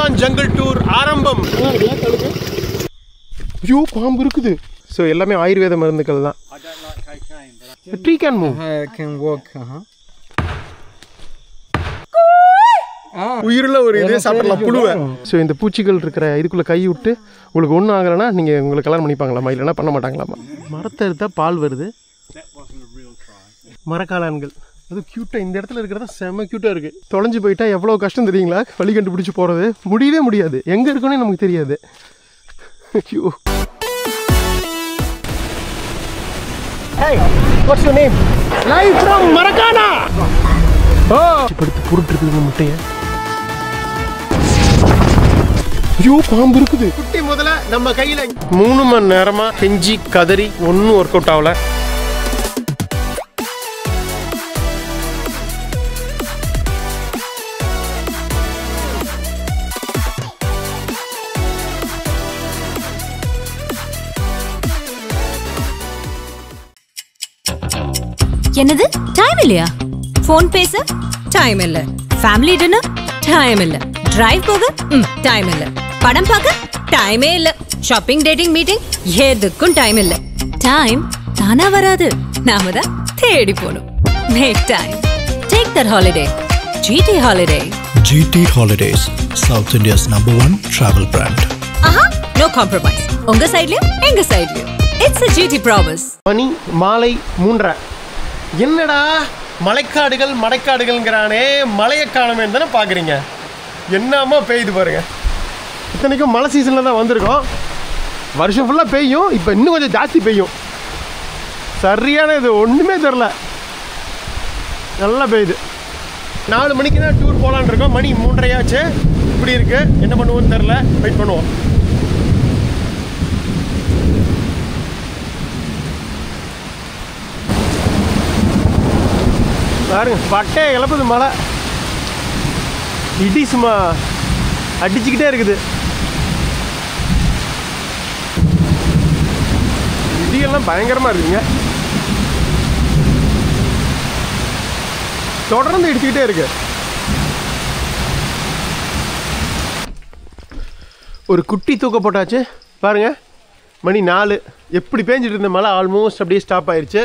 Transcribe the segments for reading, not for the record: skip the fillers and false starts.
Amazon jungle tour ஆரம்பம். ஐயோ பாம்பு இருக்குது. ஸோ எல்லாமே ஆயுர்வேத மருந்துகள் தான். The tree can move. I can walk. உயிருள்ள ஒரு இதே சாப்பிடலாம் புழுவை. ஸோ இந்த பூச்சிகள் இருக்கிற இதுக்குள்ளே கை விட்டு உங்களுக்கு ஒன்றும் ஆகலைன்னா நீங்கள் உங்களுக்கு கல்யாணம் பண்ணிப்பாங்களாமா, இல்லைன்னா பண்ண மாட்டாங்களாமா. மரத்தை எடுத்தால் பால் வருது. மரக்காளான்கள் அது க்யூட்டாக இந்த இடத்துல இருக்கிறதா செம்ம க்யூட்டாக இருக்குது. தொலைஞ்சு போயிட்டா எவ்வளோ கஷ்டம் தெரியுங்களா? வழி கண்டுபிடிச்சி போகிறது முடியவே முடியாது. எங்கே இருக்குன்னு நமக்கு தெரியாது. ஐயோ. Hey, what's your name? Live from Maracana. படுத்து புருட்டுருக்குது முட்டையை. ஐயோ பாம்பு இருக்குது. குட்டி முதல்ல நம்ம கையில் 3 மணி நேரமாக கெஞ்சி கதறி ஒன்றும் ஒர்க் அவுட் ஆகல. என்னது டைம் இல்லையா? ஃபோன் பேச டைம் இல்ல, ஃபேமிலி டின்னர் டைம் இல்ல, டிரைவ் போக டைம் இல்ல, படம் பார்க்க டைமே இல்ல, ஷாப்பிங் டேட்டிங் மீட்டிங் எதுக்கும் டைம் இல்ல. டைம் தானா வராது, நாம தான் தேடி போணும். Make time. Take that holiday. GT Holiday. GT Holidays, South India's #1 travel brand. No compromise. உங்க சைடுலயும் எங்க சைடுலயும். It's a GT promise. மணி மாலை 3:30. என்னடா மலைக்காடுகள் மடைக்காடுகள்ங்கிறானே, மலையை காணமே தானே பார்க்குறீங்க. என்னமா பெய்யுது பாருங்க. இத்தனைக்கும் மழை சீசனில் தான் வந்திருக்கோம். வருஷம் ஃபுல்லாக பெய்யும், இப்போ இன்னும் கொஞ்சம் ஜாஸ்தி பெய்யும். சரியான இது ஒன்றுமே தெரில, நல்லா பெய்யுது. 4 மணிக்கு தான் டூர் போகலான் இருக்கோம். மணி 3:30 ஆச்சு. இப்படி இருக்கு, என்ன பண்ணுவோன்னு தெரில. வெயிட் பண்ணுவோம். பாருங்க பட்டையை இழப்புது மழை. இடி சும்மா அடிச்சுக்கிட்டே இருக்குது. இடியெல்லாம் பயங்கரமாக இருக்குங்க. தொடர்ந்து இடிச்சுக்கிட்டே இருக்கு. ஒரு குட்டி தூக்க போட்டாச்சு பாருங்க. மணி 4. எப்படி பேஞ்சிட்டு இருந்த மழை ஆல்மோஸ்ட் அப்படியே ஸ்டாப் ஆயிடுச்சு.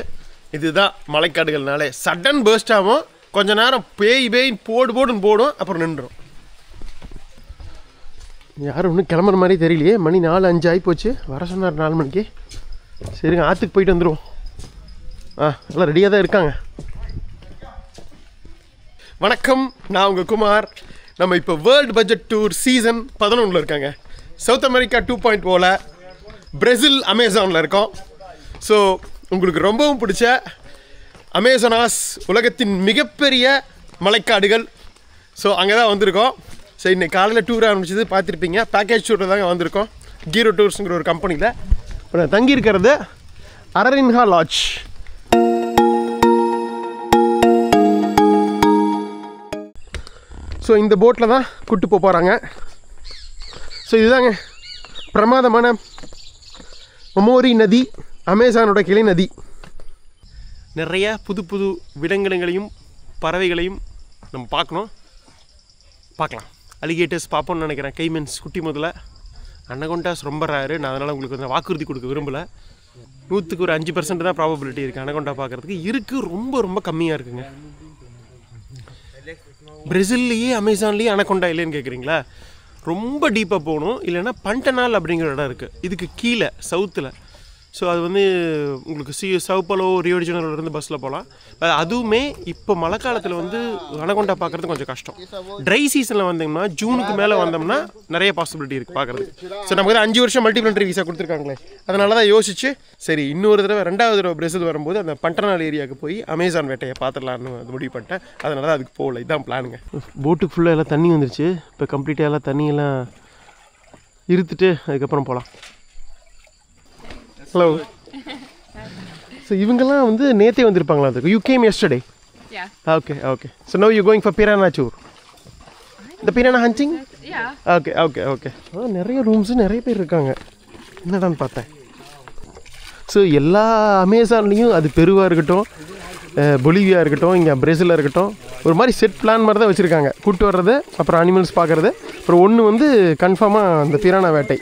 இதுதான் மலைக்காடுகள்னாலே சடன் பேர்ஸ்ட் ஆகும். கொஞ்ச நேரம் பேய் போடுன்னு போடும், அப்புறம் நின்றுடும். யாரும் இன்னும் கிளம்புற மாதிரி தெரியலையே. மணி 4:05 ஆகி போச்சு. வர சொன்னார் 4 மணிக்கு. சரிங்க, ஆற்றுக்கு போயிட்டு வந்துடுவோம். எல்லாம் ரெடியாக தான் இருக்காங்க. வணக்கம், நான் உங்கள் குமார். நம்ம இப்போ வேர்ல்டு பட்ஜெட் டூர் சீசன் 11 இருக்காங்க. சவுத் அமெரிக்கா 2.0ல பிரேசில் அமேசானில் இருக்கோம். ஸோ உங்களுக்கு ரொம்பவும் பிடிச்ச அமேசானாஸ் உலகத்தின் மிகப்பெரிய மலைக்காடுகள். ஸோ அங்கே தான் வந்திருக்கோம். ஸோ இன்றைக்கி காலையில் டூர் ஆரம்பிச்சது பார்த்துருப்பீங்க. பேக்கேஜ் டூரில் தாங்க வந்திருக்கோம். கீரோ டூர்ஸுங்கிற ஒரு கம்பெனியில். இப்போ நான் தங்கியிருக்கிறது அரரின்ஹா லாட்ஜ். ஸோ இந்த போட்டில் தான் கூப்பிட்டு போகிறாங்க. ஸோ இதுதாங்க பிரமாதமான மொமோரி நதி, அமேசானோட கிளை நதி. நிறைய புது புது விலங்கினங்களையும் பறவைகளையும் நம்ம பார்க்கலாம். அலிகேட்டர்ஸ் பார்ப்போம்னு நினைக்கிறேன். கைமென்ஸ் குட்டி முதல்ல. அனகொண்டாஸ் ரொம்ப ரேரு. நான் அதனால் உங்களுக்கு கொஞ்சம் வாக்குறுதி கொடுக்க விரும்பலை. 100க்கு ஒரு 5% தான் ப்ராபபிலிட்டி இருக்குது அனகொண்டா பார்க்குறதுக்கு. இருக்குது, ரொம்ப ரொம்ப கம்மியாக இருக்குங்க. பிரேசில்லையே அமேசான்லேயே அனகொண்டா இல்லைன்னு கேட்குறீங்களா? ரொம்ப டீப்பாக போகணும். இல்லைன்னா பண்டனால் அப்படிங்கிற இடம் இருக்குது இதுக்கு கீழே சவுத்தில். ஸோ அது வந்து உங்களுக்கு சவுப்பலோ ரியோ டி ஜெனரோலேருந்து பஸ்ஸில் போகலாம். அதுவுமே இப்போ மழை காலத்தில் வந்து அனகொண்டா பார்க்குறது கொஞ்சம் கஷ்டம். ட்ரை சீசனில் வந்தோம்னா ஜூனுக்கு மேலே வந்தோம்னா நிறைய பாசிபிலிட்டி இருக்குது பார்க்குறது. ஸோ நமக்கு தான் 5 வருஷம் மல்டிபிளண்டரி விசா கொடுத்துருக்காங்களே, அதனால தான் யோசிச்சு சரி இன்னொரு தடவை 2வது தடவை பிரேசில் வரும்போது அந்த பண்டனால் ஏரியாவுக்கு போய் அமேசான் வேட்டையை பார்த்துடலான்னு முடிவு பண்ணிட்டேன். அதனால தான் அதுக்கு போகல. இதுதான் பிளானுங்க. போட்டுக்கு ஃபுல்லாக எல்லாம் தண்ணி வந்துருச்சு. இப்போ கம்ப்ளீட்டாக எல்லாம் தண்ணியெல்லாம் இருத்துட்டு அதுக்கப்புறம் போகலாம். ஹலோ. ஸோ இவங்கெல்லாம் வந்து நேற்றே வந்திருப்பாங்களா? அதுக்கு you came yesterday? Okay. So no you going for piranha tour? இந்த பிரானா ஹண்டிங்? ஓகே. நிறைய ரூம்ஸு நிறைய பேர் இருக்காங்க. என்னடான்னு பார்த்தேன். ஸோ எல்லா அமேசான்லேயும் அது பெருவாக இருக்கட்டும், பொலிவியா இருக்கட்டும், இங்கே பிரேசிலாக இருக்கட்டும், ஒரு மாதிரி செட் பிளான் மாதிரி தான் வச்சுருக்காங்க. கூப்பிட்டு வர்றது, அப்புறம் அனிமல்ஸ் பார்க்குறது, அப்புறம் ஒன்று வந்து கன்ஃபார்மாக அந்த பிரானா வேட்டை.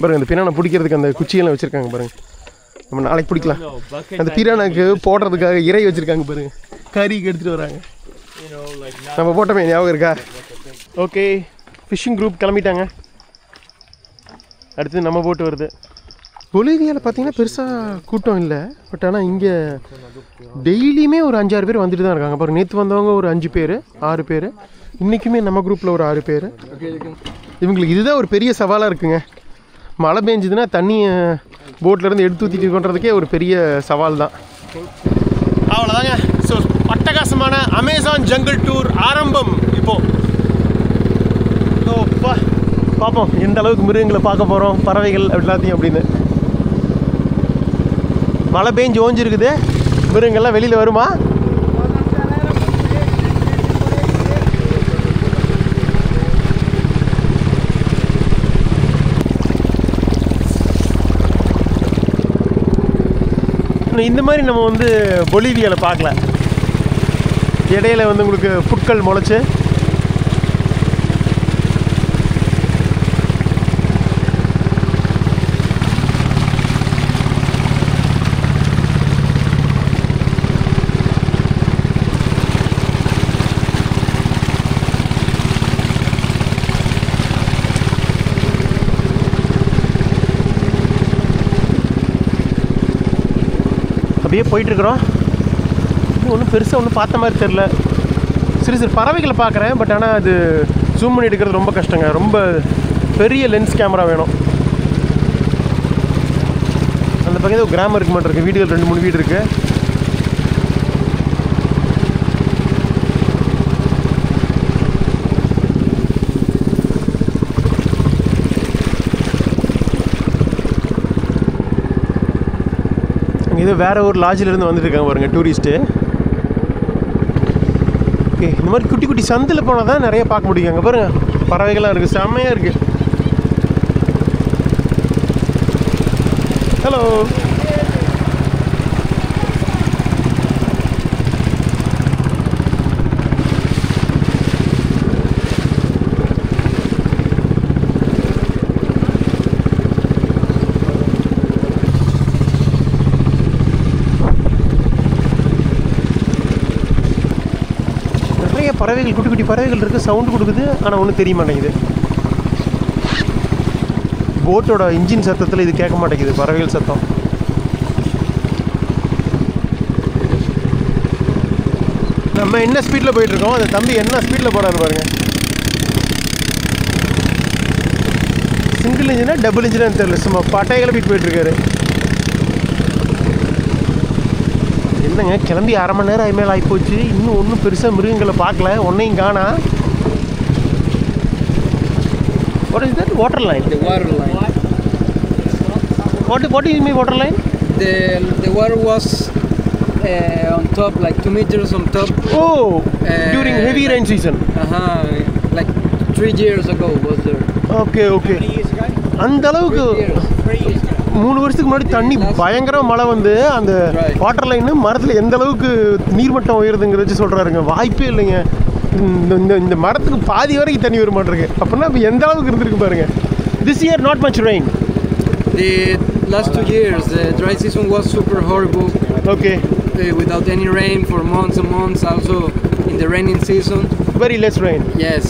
பாருங்கள், அந்த பிரானா பிடிக்கிறதுக்கு அந்த குச்சியெல்லாம் வச்சுருக்காங்க பாருங்கள். நம்ம நாளைக்கு பிடிக்கலாம். அந்த பிரானாக்கு போடுறதுக்காக இறை வச்சுருக்காங்க பாருங்கள். கறிக்கு எடுத்துகிட்டு வராங்க. நம்ம போட்டோமே ஞாபகம் இருக்கா? ஓகே, ஃபிஷிங் குரூப் கிளம்பிட்டாங்க. அடுத்து நம்ம போட்டு வருது. பொலிவியாவில் பார்த்தீங்கன்னா பெருசாக கூட்டம் இல்லை. பட் ஆனால் இங்கே டெய்லியுமே ஒரு 5-6 பேர் வந்துட்டு தான் இருக்காங்க. அப்புறம் நேற்று வந்தவங்க ஒரு 5 பேர் 6 பேர், இன்றைக்குமே நம்ம குரூப்பில் ஒரு 6 பேர். இவங்களுக்கு இதுதான் ஒரு பெரிய சவாலாக இருக்குங்க. மழை பெஞ்சதுன்னா தண்ணியை போட்லேருந்து எடுத்து ஊற்றிட்டு கொண்டுறதுக்கே ஒரு பெரிய சவால் தான். அவ்வளோதாங்க. ஸோ அட்டகாசமான அமேசான் ஜங்கிள் டூர் ஆரம்பம் இப்போது. ஓப்பா, பார்ப்போம் எந்த அளவுக்கு மிருகங்களை பார்க்க போகிறோம், பறவைகள் எல்லாத்தையும் அப்படின்னு. மழை பெஞ்சு ஓஞ்சிருக்குது, மிருகங்கள்லாம் வெளியில் வருமா? இந்த மாதிரி நம்ம வந்து பொலிவியாவில் பார்க்கல. இடையில வந்து உங்களுக்கு புட்கள் முளைச்சி அப்படியே போயிட்டுருக்குறோம். இன்னும் ஒன்றும் பெருசாக ஒன்றும் பார்த்த மாதிரி தெரில. சிறு பறவைகளை பார்க்குறேன். பட் ஆனால் அது ஜூம் பண்ணி எடுக்கிறது ரொம்ப கஷ்டங்க. ரொம்ப பெரிய லென்ஸ் கேமரா வேணும். அந்த பக்கம் ஒரு கிராமம் இருக்க மாட்டிருக்கு. வீடுகள் 2-3 வீடு இருக்குது. இது வேறு ஒரு லாட்ஜிலேருந்து வந்துட்டுருக்காங்க பாருங்க டூரிஸ்ட்டு. ஓகே, இந்த மாதிரி குட்டி குட்டி சந்தில் போனால் தான் நிறைய பார்க்க முடியும். அங்கே பாருங்கள் பறவைகள்லாம் இருக்குது, செம்மையாக இருக்குது. ஹலோ, பறவைகள் குட்டி குட்டி பறவைகள் இருக்குது. சவுண்டு கொடுக்குது, ஆனால் ஒன்றும் தெரிய மாட்டேங்குது. போட்டோட இன்ஜின் சத்தத்தில் இது கேட்க மாட்டேங்குது, பறவைகள் சத்தம். நம்ம என்ன ஸ்பீடில் போயிட்டுருக்கோம், அந்த தம்பி என்ன ஸ்பீடில் போகிறாரு பாருங்க. சிங்கிள் இன்ஜினா டபுள் இன்ஜினான்னு தெரியல, சும்மா பட்டைகளை போயிட்டுருக்காரு. என்னங்க கிளம்பி 1/2 மணி நேரம் மேலே ஆகிப்போச்சு. இன்னும் ஒன்றும் பெருசாக மிருகங்களை பார்க்கல, ஒன்றையும் காணா. What is that? Water line? The water line. What do you mean water line? The water was on top, like 2 meters on top. Oh, during heavy rain season. Like 3 years ago was there. Okay, okay. அந்த அளவுக்கு 3 வருஷத்துக்கு முன்னாடி தண்ணி பயங்கர மழை வந்து அந்த water line மரத்தில் எந்த அளவுக்கு நீர்மட்டம் உயருதுங்கிறத வச்சு சொல்கிறாருங்க. வாய்ப்பே இல்லைங்க. இந்த மரத்துக்கு பாதி வரைக்கும் தண்ணி வர மாட்டிருக்கு. அப்படின்னா இப்போ எந்த அளவுக்கு இருந்திருக்கு பாருங்க. This year not much rain. The last 2 years the dry season was super horrible. Okay. Without any rain for months and months. Also in the raining season very less rain. Yes,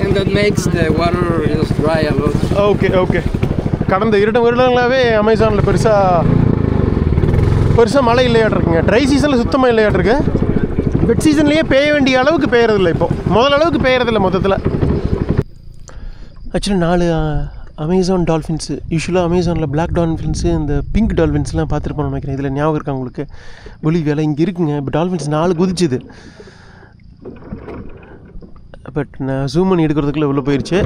and that makes the water just dry a lot. Okay, okay. கடந்த 2 வருடங்களாகவே அமேசானில் பெருசாக மழை இல்லையாட்டிருக்குங்க. Try சீசனில் சுத்தமாக இல்லையாட்டிருக்கு. வெட் சீசன்லேயே பெய்ய வேண்டிய அளவுக்கு பெய்யறதில்லை. இப்போது முதல் அளவுக்கு பெய்யறதில்லை மொத்தத்தில். ஆக்சுவலாக 4 அமேசான் டால்ஃபின்ஸு. யூஸ்வலாக அமேசானில் பிளாக் டால்ஃபின்ஸு, இந்த பிங்க் டால்ஃபின்ஸ்லாம் பார்த்துருப்போம் நினைக்கிறேன். இதில் ஞாபகம் இருக்கா உங்களுக்கு? பொலிவியாவில் இங்கே இருக்குங்க. இப்போ டால்ஃபின்ஸ் 4 குதிச்சுது. பட் நான் ஜூம் பண்ணி எடுக்கிறதுக்குள்ளே உள்ளே போயிடுச்சு.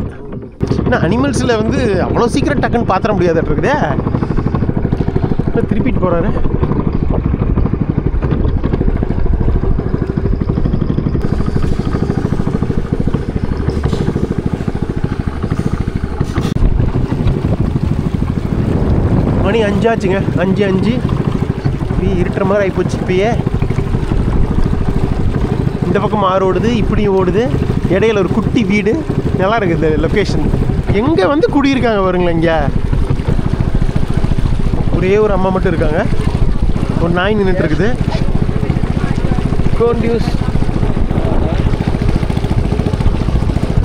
ஏன்னா அனிமல்ஸில் வந்து அவ்வளோ சீக்கிரம் டக்குன்னு பார்த்துட முடியாதுட்டு இருக்குதே. திருப்பிட்டு போகிறாரு. மணி 5 ஆச்சுங்க. 5:05. இப்பயே இருட்டுற மாதிரி ஆகிப்போச்சு. இப்பயே இந்த பக்கம் ஆறு ஓடுது, இப்படியும் ஓடுது, இடையில ஒரு குட்டி வீடு. நல்லா இருக்குது இந்த லொக்கேஷன். எங்கே வந்து குடியிருக்காங்க பாருங்களேன். இங்கே ஒரே ஒரு அம்மா மட்டும் இருக்காங்க, ஒரு நாய் நின்றுட்டு இருக்குது.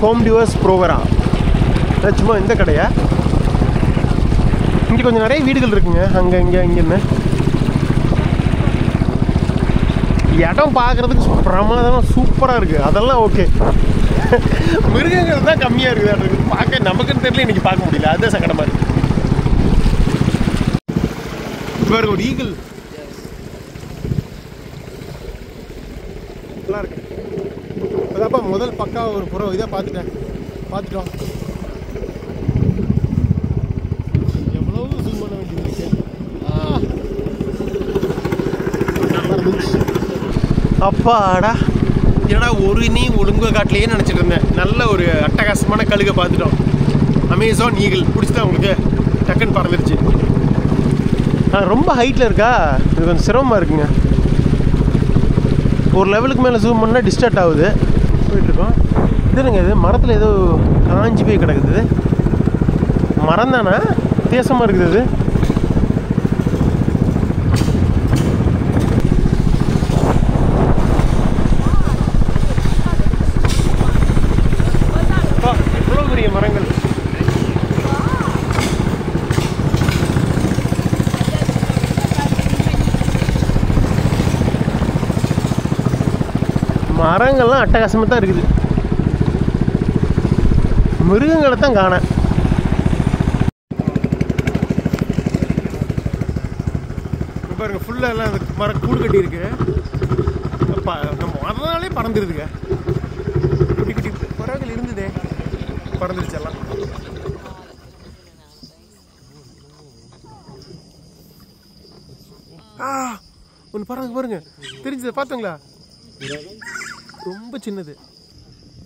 கோம்டியூஸ் ப்ரோவரா சும்மா இந்த கடையா? இங்கே கொஞ்சம் நிறைய வீடுகள் இருக்குங்க, அங்கே இங்கேன்னு. இடம் பார்க்குறதுக்கு பிரமாதமாக சூப்பராக இருக்குது, அதெல்லாம் ஓகே. மிருகங்கள் தான் கம்மியாக இருக்குது பார்க்க. நமக்குன்னு தெரியல, இன்றைக்கி பார்க்க முடியல, அதுதான் சங்கடமாக இருக்குது. இப்போ ஒரு ஈகிள் நல்லா இருக்கு. அதாப்பா முதல் பக்கா ஒரு புறம் இதாக பார்த்துட்டோம். எவ்வளவு ஜூம் பண்ண வேண்டியது இருக்கு. அப்பாடா, என்னடா ஒரு நீ ஒழுங்காக காட்டிலேயே நினச்சிட்டு இருந்தேன். நல்ல ஒரு அட்டகாசமான கழுகை பார்த்துட்டோம். அமேசான் ஈகிள் பிடிச்சதா உங்களுக்கு? டக்குன்னு பறந்துருச்சு. ரொம்ப ஹைட்டில் இருக்கா, இது கொஞ்சம் சிரமமாக இருக்குங்க. ஒரு லெவலுக்கு மேலே ஜூம் பண்ணால் டிஸ்டார்ட் ஆகுது. போயிட்டுருக்கோம். இதுங்க, இது மரத்தில் ஏதோ காஞ்சி போய் கிடக்குது. மரம் தானே, வித்தியாசமாக இருக்குது அது. எவ்வளோ பெரிய மரங்கள். மரங்கள்லாம் அட்டகாசமாக தான் இருக்குது. மிருகங்களை தான் காண. பாருங்க, ஃபுல்லாக எல்லாம் அந்த மரம் கூடு கட்டி இருக்கு. நம்ம அதனாலே பறந்துருதுங்க. குட்டி குட்டி பறவைகள் இருந்ததே, பறந்துருச்சு எல்லாம். ஒன்று பாருங்க, தெரிஞ்சதை பார்த்தோங்களா? ரொம்ப சின்னது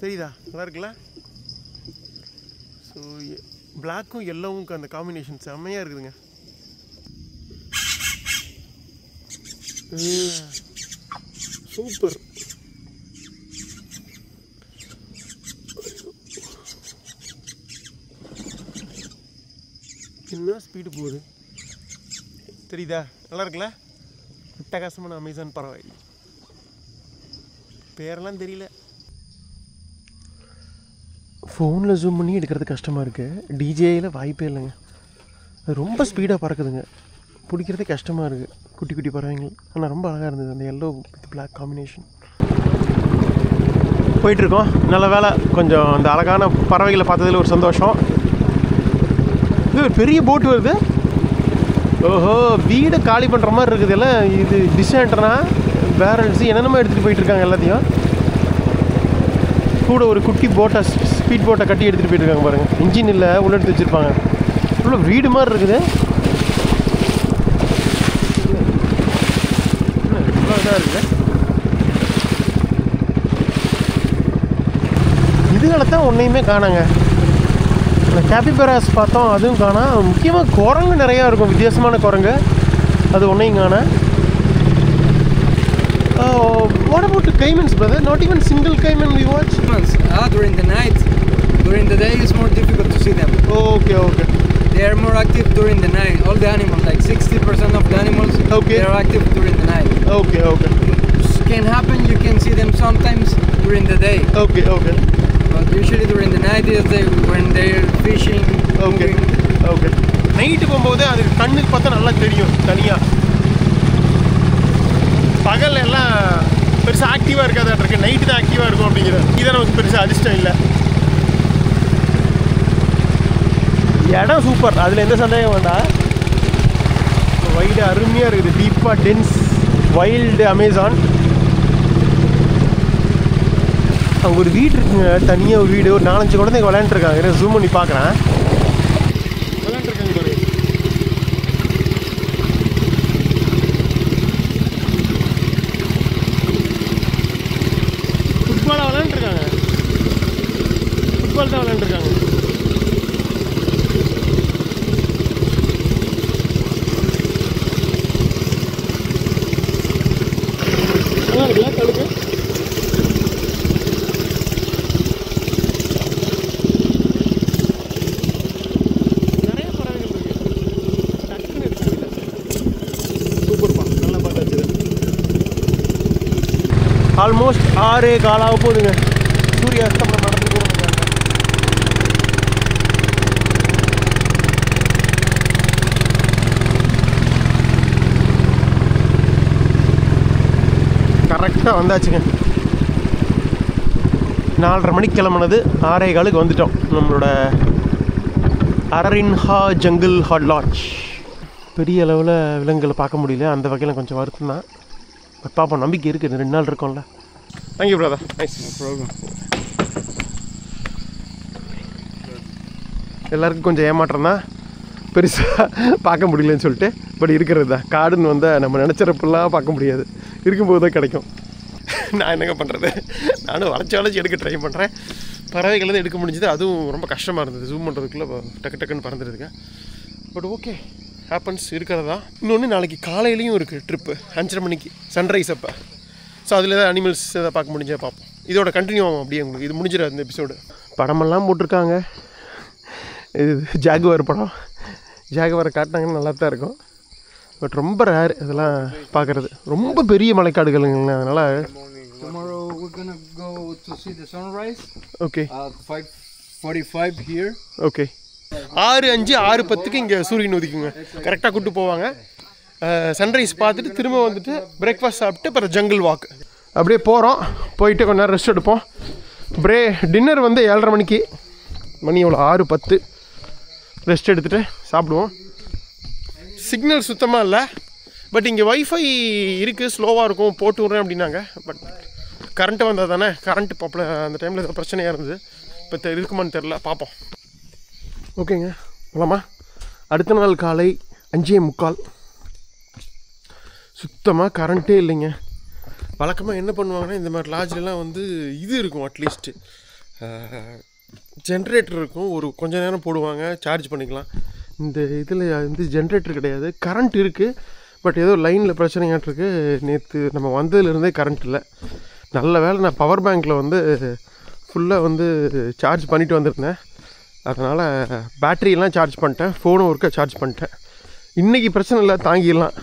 தெரியுதா? நல்லா இருக்குல்ல? ஸோ பிளாக்கும் எல்லோவுக்கு அந்த காம்பினேஷன் செம்மையாக இருக்குதுங்க. சூப்பர். என்ன ஸ்பீடு போகுது தெரியுதா? நல்லா இருக்குல்ல? அட்டகாசமான அமேசான் பறவை. பேரெல்லாம் தெரியல. ஃபோனில் ஜூம் பண்ணி எடுக்கிறது கஷ்டமாக இருக்குது. டிஜேயில் வாய்ப்பே இல்லைங்க. அது ரொம்ப ஸ்பீடாக பறக்குதுங்க, பிடிக்கிறதே கஷ்டமாக இருக்குது. குட்டி குட்டி பறவைங்கள், ஆனால் ரொம்ப அழகாக இருந்தது அந்த எல்லோ வித் பிளாக் காம்பினேஷன். போயிட்டுருக்கோம். நல்ல வேலை, கொஞ்சம் அந்த அழகான பறவைகளை பார்த்ததில் ஒரு சந்தோஷம். இது ஒரு பெரிய போட்டு வருது. ஓஹோ, வீடை காலி பண்ணுற மாதிரி இருக்குது எல்லாம். இது டிஸ்ஆண்டர்னா பேரல்ஸு என்னென்னமோ எடுத்துகிட்டு போயிட்டுருக்காங்க எல்லாத்தையும். கூட ஒரு குட்டி போட்டை, ஸ்பீட் போட்டை கட்டி எடுத்துகிட்டு போயிட்டுருக்காங்க பாருங்கள். இன்ஜின் இல்லை, உள்ள எடுத்து வச்சுருப்பாங்க. இவ்வளோ வீடு மாதிரி இருக்குது. இவ்வளோ இதாக இருக்குது. இதுகளை தான் ஒன்றையுமே காணாங்க. இந்த கேபிபராஸ் பார்த்தோம், அதுவும் காணா. முக்கியமாக குரங்கு நிறையா இருக்கும், வித்தியாசமான குரங்கு. அது ஒன்றையும் காணா. What about the caimans, brother? Not even single caiman we watch? During the night. During the day it's more difficult to see them. Oh, okay. They are more active during the night. All the animals, like 60% of the animals, Okay. they are active during the night. Okay. Can happen, you can see them sometimes during the day. Okay. But usually during the night is when they are fishing. Okay. moving. Night போகும்போது அது கண்ணுக்கு பார்த்தா நல்லா தெரியும் தனியாக. பகல் எல்லாம் பெருசாக ஆக்டிவாக இருக்காதாட்டிருக்கு, நைட்டு தான் ஆக்டிவாக இருக்கும் அப்படிங்கிறது. இதை நமக்கு பெருசாக அதிர்ஷ்டம் இல்லை. இடம் சூப்பர், அதில் எந்த சந்தேகம் வேண்டாம். வைடு அருமையாக இருக்குது, டீப்பாக டென்ஸ் வைல்டு அமேசான். அங்கே ஒரு வீடு இருக்குங்க, தனியாக ஒரு வீடு. ஒரு 4-5 குழந்தைங்க விளையாண்டுருக்காங்க. ஜூம் பண்ணி பார்க்குறேன். விளையாண்டுருக்காங்க ஒரு ஃபுட்பாலாக விளையாண்டுருக்காங்க. ஃபுட்பால் தான் விளையாண்டுருக்காங்க. 6:15 போகுதுங்க. சூரிய அஸ்தமனம் நடந்துட்டு போகிறாங்க. கரெக்டாக வந்தாச்சுங்க. 4:30 மணிக்கு கிளம்புனது, 6:15 வந்துட்டோம் நம்மளோட அரரின்ஹா ஜங்கிள் ஹாட் லாட்ஜ். பெரிய அளவில் விலங்குகளை பார்க்க முடியல, அந்த வகையில் கொஞ்சம் வருத்தம் தான். பட் பார்ப்போம், நம்பிக்கை இருக்குது, 2 நாள் இருக்கோம்ல. Thank you brother. Nice program. எல்லாருக்கும் கொஞ்சம் ஏமாற்றம் தான், பெருசாக பார்க்க முடியலன்னு சொல்லிட்டு. பட் இருக்கிறது தான், காடுன்னு வந்தால் நம்ம நினச்சிறப்பெல்லாம் பார்க்க முடியாது, இருக்கும்போது தான் கிடைக்கும். நான் என்னங்க பண்ணுறது, நானும் வளைச்சி எடுக்க ட்ரை பண்ணுறேன். பறவைகள் தான் எடுக்க முடிஞ்சது, அதுவும் ரொம்ப கஷ்டமாக இருந்தது ஜூம் பண்ணுறதுக்குள்ளே டக்குன்னு பறந்துடுதுங்க. பட் ஓகே, ஹேப்பன்ஸ் இருக்கிறதா. இன்னொன்று நாளைக்கு காலையிலையும் இருக்குது ட்ரிப்பு, 5:30 மணிக்கு சன்ரைஸ் அப்போ. ஸோ அதில் ஏதாவது அனிமல்ஸ் எதாவது பார்க்க முடிஞ்சா பார்ப்போம். இதோட கண்டினியூ ஆகும் அப்படியே, உங்களுக்கு இது முடிஞ்சிடாது இந்த எபிசோடு. படமெல்லாம் போட்டிருக்காங்க, இது ஜாகுவார் படம். ஜாகுவாரை காட்டினாங்கன்னு நல்லா தான் இருக்கும். பட் ரொம்ப ரேர் இதெல்லாம் பார்க்குறது, ரொம்ப பெரிய மலைக்காடுகளுங்க. அதனால் Tomorrow we're gonna go to see the sunrise. Okay At 5:45 here. Okay 6:05 6:10 இங்கே சூரியன் உதிக்குங்க. கரெக்டாக கூப்பிட்டு போவாங்க. சன்ரைஸ் பார்த்துட்டு திரும்ப வந்துட்டு பிரேக்ஃபாஸ்ட் சாப்பிட்டு அப்புறம் ஜங்கிள் வாக் அப்படியே போகிறோம். போயிட்டு கொஞ்ச நேரம் ரெஸ்ட் எடுப்போம். டின்னர் வந்து 7:30 மணிக்கு, மணி எவ்வளோ 6:10. ரெஸ்ட் எடுத்துகிட்டு சாப்பிடுவோம். சிக்னல் சுத்தமாக இல்லை, பட் இங்கே வைஃபை இருக்குது, ஸ்லோவாக இருக்கும், போட்டு விட்றேன் அப்படின்னாங்க. பட் கரண்ட்டு வந்தால் தானே, கரண்ட்டு இப்போ அந்த டைமில் ஏதோ பிரச்சனையாக இருந்தது. இப்போ இருக்குமான்னு தெரில, பார்ப்போம். ஓகேங்க, போலாமா? அடுத்த நாள் காலை 5:45. சுத்தமாக கரண்ட்டே இல்லைங்க. வழக்கமாக என்ன பண்ணுவாங்கன்னா, இந்த மாதிரி லாட்ஜ்லாம் வந்து இது இருக்கும், அட்லீஸ்ட்டு ஜென்ரேட்டர் இருக்கும், ஒரு கொஞ்ச நேரம் போடுவாங்க, சார்ஜ் பண்ணிக்கலாம். இந்த இதில் வந்து ஜென்ரேட்டர் கிடையாது, கரண்ட் இருக்குது. பட் ஏதோ லைனில் பிரச்சனையாட்டிருக்கு. நேற்று நம்ம வந்ததுலேருந்தே கரண்ட் இல்லை. நல்ல வேளை நான் பவர் பேங்க்கில் வந்து ஃபுல்லாக வந்து சார்ஜ் பண்ணிவிட்டு வந்திருந்தேன். அதனால் பேட்டரியெல்லாம் சார்ஜ் பண்ணிட்டேன், ஃபோனும் ஒர்க்காக சார்ஜ் பண்ணிட்டேன். இன்றைக்கி பிரச்சனை இல்லை, தாங்கிடலாம்.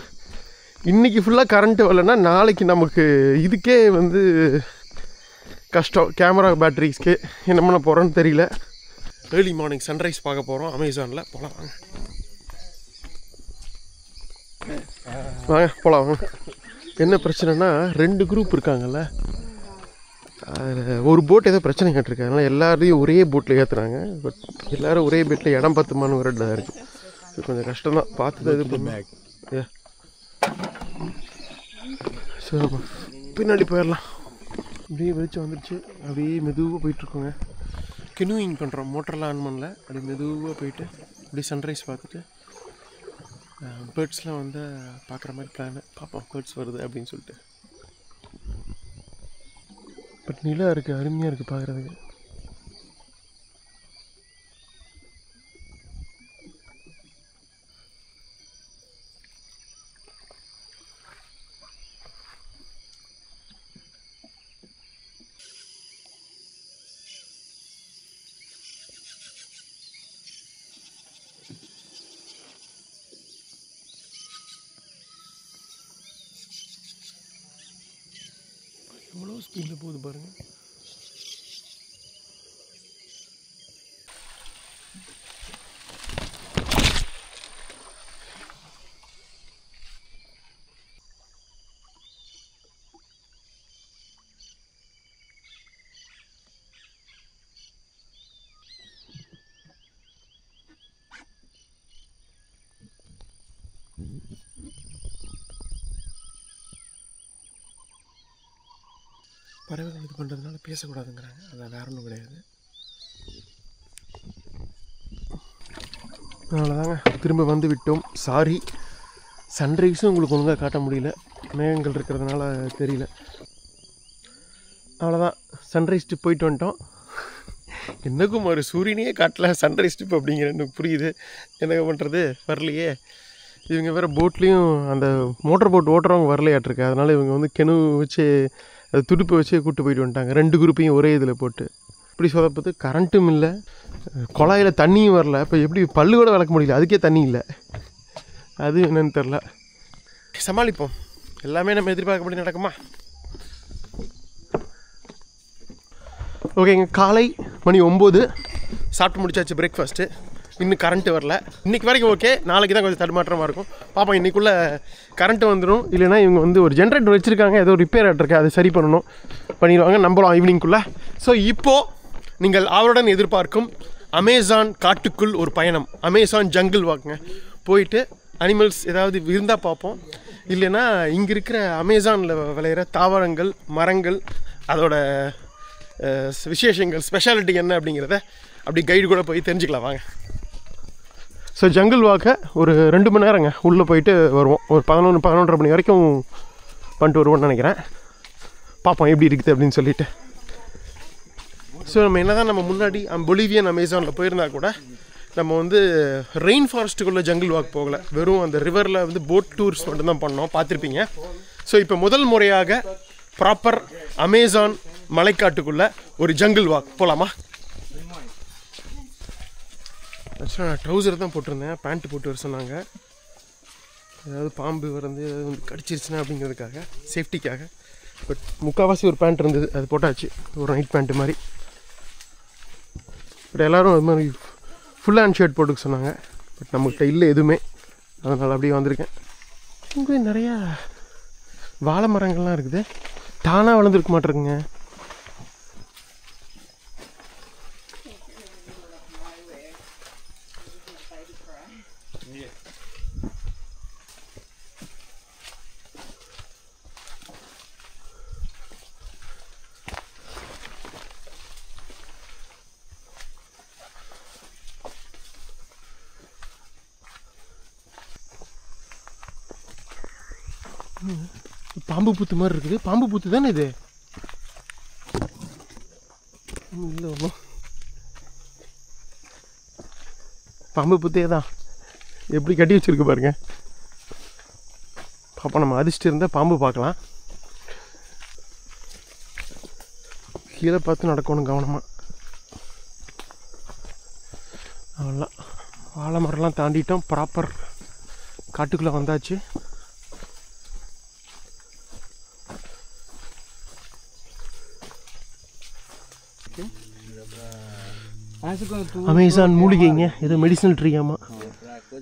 இன்றைக்கி ஃபுல்லாக கரண்ட்டு வரலைன்னா நாளைக்கு நமக்கு இதுக்கே வந்து கஷ்டம். கேமரா பேட்டரிஸ்க்கு என்ன பண்ண போகிறோன்னு தெரியல. ஏர்லி மார்னிங் சன்ரைஸ் பார்க்க போகிறோம் அமேசானில். போகலாம் வாங்க, வாங்க போகலாம் வாங்க. என்ன பிரச்சனைனா, 2 குரூப் இருக்காங்கல்ல, ஒரு போட் ஏதோ பிரச்சனை கேட்டிருக்கு. அதனால் எல்லாரையும் ஒரே போட்டில் ஏற்றுறாங்க. பட் எல்லோரும் ஒரே போட்டில் இடம் பத்துமான்னு ஒரு இடம் இருக்குது. இது கொஞ்சம் கஷ்டம்தான், பார்த்து இது பண்ணேன். சரி, பின்னாடி போயிடலாம். அப்படியே வெளிச்சம் வந்துடுச்சு, அப்படியே மெதுவாக போயிட்டுருக்கோங்க. கெனூயிங் பண்ணுறோம், மோட்டர்லாம் ஆன் பண்ணல. அப்படியே மெதுவாக போயிட்டு அப்படியே சன்ரைஸ் பார்த்துட்டு பேர்ட்ஸ்லாம் வந்து பார்க்குற மாதிரி பிளான். பார்ப்போம் பேர்ட்ஸ் வருது அப்படின்னு சொல்லிட்டு. பட் நிலா இருக்குது, அருமையாக இருக்குது பார்க்குறதுக்கு. எவ்வளோ ஸ்பீடில் போகுது பாருங்கள். பறவைகள் இது பண்ணுறதுனால பேசக்கூடாதுங்கிறாங்க. அதான் வேற ஒன்றும் கிடையாது. அதனால தாங்க திரும்ப வந்து விட்டோம். சாரி, சன்ரைஸும் உங்களுக்கு ஒழுங்காக காட்ட முடியல, மேகங்கள் இருக்கிறதுனால தெரியல. அவ்வளோதான், சன்ரைஸ் ட்ரிப் போயிட்டு வந்துட்டோம். என்னக்கும் ஒரு சூரியனையே காட்டல, சன்ரைஸ் ட்ரிப் அப்படிங்கிற எனக்கு புரியுது. என்னங்க பண்ணுறது, வரலையே. இவங்க வேறு போட்லேயும் அந்த மோட்டர் போட் ஓட்டுறவங்க வரலையாட்டிருக்கு. அதனால் இவங்க வந்து கெனு வச்சு அது துடுப்பை வச்சு கூப்பிட்டு போயிட்டு வந்துட்டாங்க. 2 குரூப்பையும் ஒரே இதில் போட்டு. இப்படி சொதப்பது, கரண்ட்டும் இல்லை, குழாயில் தண்ணியும் வரல. இப்போ எப்படி பல்லு கூட விளக்க முடியல, அதுக்கே தண்ணி இல்லை. அது என்னன்னு தெரில, சமாளிப்போம். எல்லாமே நம்ம எதிர்பார்க்கப்படி நடக்குமா? ஓகேங்க, காலை மணி 9 சாப்பிட்டு முடிச்சாச்சு பிரேக்ஃபாஸ்ட்டு. இன்னும் கரண்ட்டு வரல. இன்றைக்கி வரைக்கும் ஓகே, நாளைக்கு தான் கொஞ்சம் தடுமாற்றமாக இருக்கும். பாப்போம், இன்றைக்குள்ளே கரண்ட்டு வந்துடும். இல்லைனா இவங்க வந்து ஒரு ஜென்ரேட்டர் வச்சுருக்காங்க, ஏதோ ரிப்பேர் ஆகிட்டுருக்கு, அதை சரி பண்ணணும், பண்ணிடுவாங்க. நம்பலாம் ஈவினிங்குள்ளே. ஸோ இப்போது நீங்கள் அவருடன் எதிர்பார்க்கும் அமேசான் காட்டுக்குள் ஒரு பயணம், அமேசான் ஜங்கிள் வாக்குங்க. போயிட்டு அனிமல்ஸ் ஏதாவது இருந்தால் பார்ப்போம். இல்லைன்னா இங்கே இருக்கிற அமேசானில் விளையிற தாவரங்கள், மரங்கள், அதோட விசேஷங்கள், ஸ்பெஷாலிட்டி என்ன அப்படிங்கிறத அப்படி கைடு கூட போய் தெரிஞ்சுக்கலாம் வாங்க. ஸோ ஜங்கிள் வாக்கை ஒரு 2 மணி நேரங்க உள்ளே போயிட்டு வருவோம். ஒரு 11-11:30 மணி வரைக்கும் பண்ணிட்டு வருவோம்னு நினைக்கிறேன். பார்ப்போம் எப்படி இருக்குது அப்படின்னு சொல்லிட்டு. ஸோ நம்ம என்ன தான் நம்ம முன்னாடி பொலிவியன் அமேசானில் போயிருந்தா கூட நம்ம வந்து ரெயின் ஃபாரஸ்ட்டுக்குள்ளே ஜங்கிள் வாக் போகலை. வெறும் அந்த ரிவரில் வந்து போட் டூர்ஸ் மட்டும்தான் பண்ணோம், பார்த்துருப்பீங்க. ஸோ இப்போ முதல் முறையாக ப்ராப்பர் அமேசான் மலைக்காட்டுக்குள்ளே ஒரு ஜங்கிள் வாக் போகலாமா? ஆக்சுவலாக நான் ட்ரௌசர் தான் போட்டிருந்தேன், பேண்ட்டு போட்டு வர சொன்னாங்க. ஏதாவது பாம்பு வந்து கடிச்சிருச்சுன்னா அப்படிங்கிறதுக்காக, சேஃப்டிக்காக. பட் முக்கால்வாசி ஒரு பேண்ட் இருந்தது, அது போட்டாச்சு, ஒரு நைட் பேண்ட்டு மாதிரி. பட் எல்லோரும் அது மாதிரி ஃபுல் ஹேண்ட் ஷர்ட் போட்டுக்க சொன்னாங்க. பட் நம்மகிட்ட இல்லை எதுவுமே, அதனால் அப்படியே வந்திருக்கேன். இங்கே நிறையா வாழை மரங்கள்லாம் இருக்குது, தானாக வளர்ந்துருக்க மாட்டேருக்குங்க. பாம்பு பூத்து மாதிரி இருக்குது. பாம்பு பூத்து தானே இது? இல்லை ஒன்றும் பாம்பு பூத்தே தான். எப்படி கட்டி வச்சுருக்கு பாருங்க. பாப்பா, நம்ம அதிர்ஷ்டம் இருந்தால் பாம்பு பார்க்கலாம். கீழே பார்த்து நடக்கணும் கவனமாக. அவ்வளோதான், வாழை மரம்லாம் தாண்டிட்டோம், ப்ராப்பர் காட்டுக்குள்ளே வந்தாச்சு. அமேசான் மூலிகைங்க, ஏதோ மெடிசனல் ட்ரீயாமா.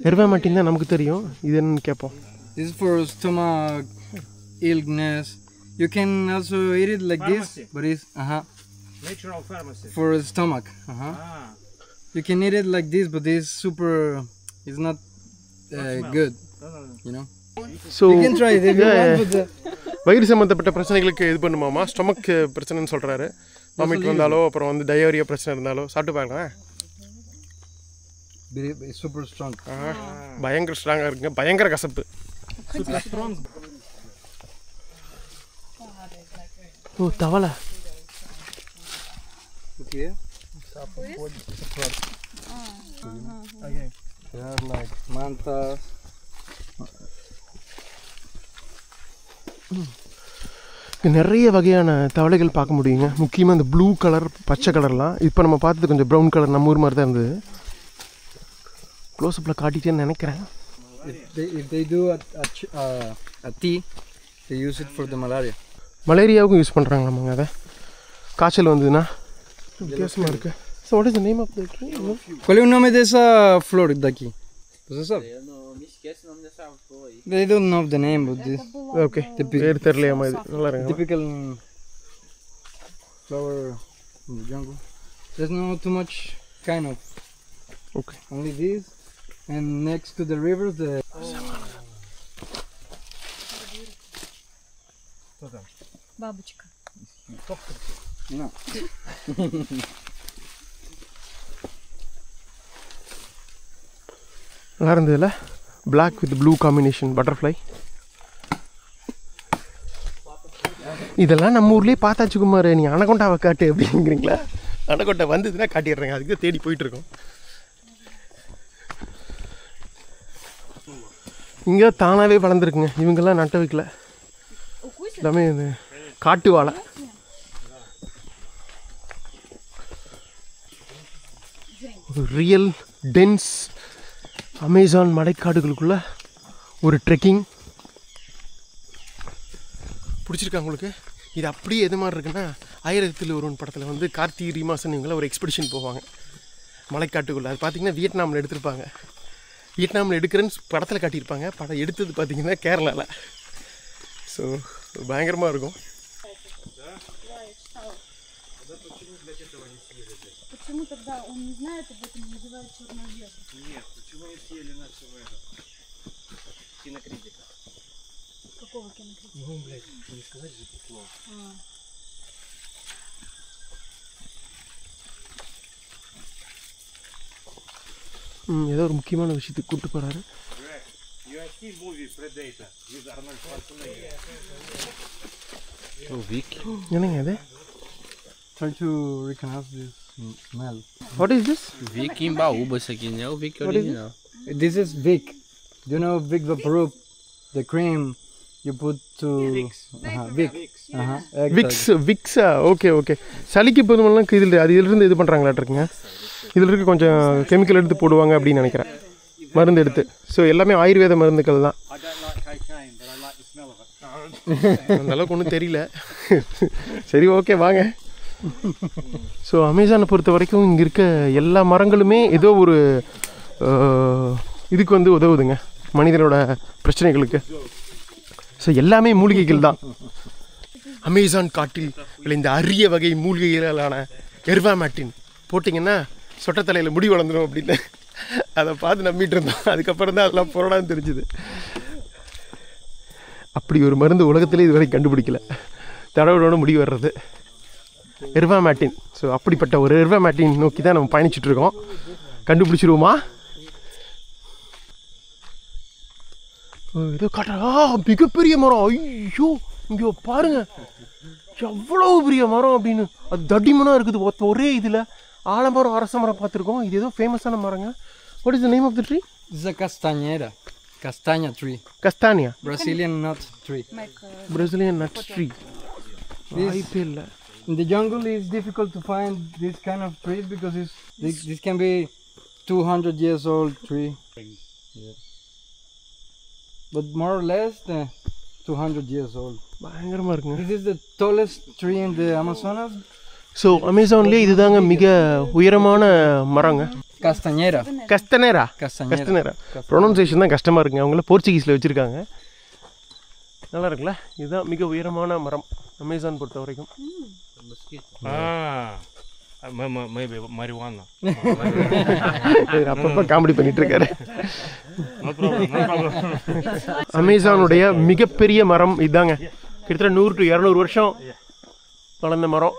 எருவ மாட்டின் தான் நமக்கு தெரியும், இது என்னன்னு கேட்போம். This is for stomach illness. You can also eat it like this, but it's Natural pharmacy. for stomach. You can eat it like this, but it's super. It's not good. You know. So You can try it if you want, but வயிறு சம்மந்தப்பட்ட பிரச்சனைகளுக்கு இது பண்ணுமாமா. Stomach பிரச்சனைன்னு சொல்கிறாரு. Vomit வந்தாலோ, அப்புறம் வந்து diarrhoea பிரச்சனை இருந்தாலோ சாப்பிட்டு பாருங்களேன். it's super strong. பயங்கர ஸ்ட்ராங்காக இருக்குங்க, பயங்கர கசப்பு. ஓ, தவளை. Okay. They are like mantas. நிறைய வகையான தவளைகள் பார்க்க முடியுங்க. முக்கியமாக இந்த ப்ளூ கலர், பச்சை கலர்லாம். இப்போ நம்ம பார்த்தது கொஞ்சம் ப்ரௌன் கலர், நம்ம ஊர் மாதிரி தான் இருந்தது. க்ளோஸ்அப்பில் காட்டிட்டேன்னு நினைக்கிறேன். If they do a tea, they use it for the malaria. மலேரியாவுக்கும் யூஸ் பண்ணுறாங்க நம்மங்க. அதை காய்ச்சல் வந்ததுன்னா வித்தியாசமாக இருக்குது. So what is the name of the tree? ¿Cuál es el nombre de esa flor de aquí? ¿Usted sabe? They don't know the name, but this okay, பேர் தெரியலையாமா. இது நல்லா இருங்க. typical flower in the jungle. There's not too much kind of. Okay. Only this, and next to the rivers, the. Бабочка. No. நல்லா இருந்ததுல, black with blue combination butterfly. இதெல்லாம் நம்ம ஊர்லேயே பார்த்தாச்சு குமார். நீ அனகொண்டாவை காட்டு அப்படிங்கிறீங்களா? அனகொண்டா வந்ததுன்னா காட்டிடுறேங்க, அதுக்கு தான் தேடி போயிட்டுருக்கோம். இங்கே தானாகவே வளர்ந்துருக்குங்க, இவங்கெல்லாம் நட்ட வைக்கல. எல்லாமே இந்த காட்டு வாழை. ஒரு ரியல் டென்ஸ் அமேசான் மலைக்காடுகளுக்குள்ள ஒரு ட்ரெக்கிங். பிடிச்சிருக்கா உங்களுக்கு? இது அப்படியே எது மாதிரி இருக்குன்னா ஆயிரத்தில் ஒருவன் படத்தில் வந்து கார்த்திக் ரீமாசன் இவங்களாம் ஒரு எக்ஸ்பெடிஷன் போவாங்க மலைக்காட்டுக்குள்ளே. அது பார்த்திங்கன்னா வியட்நாமில் எடுத்திருப்பாங்க. வியட்நாமில் எடுக்கிறேன்னு படத்தில் காட்டியிருப்பாங்க. படம் எடுத்தது பார்த்திங்கன்னா கேரளாவில். ஸோ பயங்கரமாக இருக்கும். Почему тогда он не знает об этом и называет черной ветром? Нет, почему не съели нашего кинокритика? Какого кинокритика? Ну, блядь, не сказать же это слово. ஏதோ ஒரு முக்கியமான விஷயத்துக்கு கூப்பிட்டு போகிறாரு. You have seen movie Predator with Arnold Schwarzenegger? Oh, Vic. என்னங்க அது? Try to recognize this smell. What is this? Vic em baú, isso aqui não é o Vic original. This is Vic. Do you know Vic Vaporub? The cream you put to Vic. விக்ஸா? Okay okay. சளிக்கு போதுமெல்லாம் இதில் அது இதிலிருந்து இது பண்ணுறாங்களாட்டிருக்குங்க. இதில் இருக்க கொஞ்சம் கெமிக்கல் எடுத்து போடுவாங்க அப்படின்னு நினைக்கிறேன், மருந்து எடுத்து. ஸோ எல்லாமே ஆயுர்வேத மருந்துக்கள் தான். அந்த அளவுக்கு ஒன்றும் தெரியல. சரி, ஓகே, வாங்க. ஸோ அமேசானை பொறுத்த வரைக்கும் இங்கே இருக்க எல்லா மரங்களுமே ஏதோ ஒரு இதுக்கு வந்து உதவுதுங்க, மனிதனோட பிரச்சனைகளுக்கு. ஸோ எல்லாமே மூலிகைகள் தான். அமேசான் காட்டில் விளைந்த அரிய வகை மூலிகைகளான எர்வாமேட்டின் போட்டிங்கன்னா சொட்டத்தலையில் முடி வளர்ந்துடும் அப்படின்னு அதை பார்த்து நம்பிட்டு இருந்தோம். அதுக்கப்புறம் தான் அதெல்லாம் புரடான்னு தெரிஞ்சுது. அப்படி ஒரு மருந்து உலகத்திலே இதுவரை கண்டுபிடிக்கல. தடவோட முடி வர்றது எர்வாமேட்டின். ஸோ அப்படிப்பட்ட ஒரு எர்வாமேட்டின் நோக்கி தான் நம்ம பயணிச்சுட்ருக்கோம். கண்டுபிடிச்சிருவோமா? ஏதோ காட்டுறா, மிகப்பெரிய மரம். ஐயோ, இங்கே பாருங்க எவ்வளோ பெரிய மரம் அப்படின்னு. அது தடிமனாக இருக்குது. ஒரே இதில் ஆலமரம், அரச மரம் பார்த்துருக்கோம். இது ஏதோ ஃபேமஸான மரங்க. What is the name of the tree? This is a castañera. Castaña tree. Castaña. Brazilian nut tree. Brazilian nut tree. வாய்ப்பே இல்லை. In the jungle it's difficult to find this kind of trees because this can be 200 years old tree. Yeah. But more or less 200 years old. பயங்கரமாக இருக்குங்க. This is the tallest tree in the Amazonas. So அமேசான்லேயே இதுதாங்க மிக உயரமான மரங்க. Castañera. கஸ்தனேரா. கஸ்தனேரா. Pronunciation தான் கஷ்டமாக இருக்குங்க. அவங்கள போர்ச்சுகீஸில் வச்சுருக்காங்க. நல்லா இருக்குல்ல? இதுதான் மிக உயரமான மரம் அமேசான் பொறுத்த வரைக்கும். Maybe marijuana. அப்பப்போ காமெடி பண்ணிட்டு இருக்காரு. No problem. அமேசானுடைய மிகப்பெரிய மரம் இதுதாங்க. கிட்டத்தட்ட 100 to 200 வருஷம் வளர்ந்த மரம்.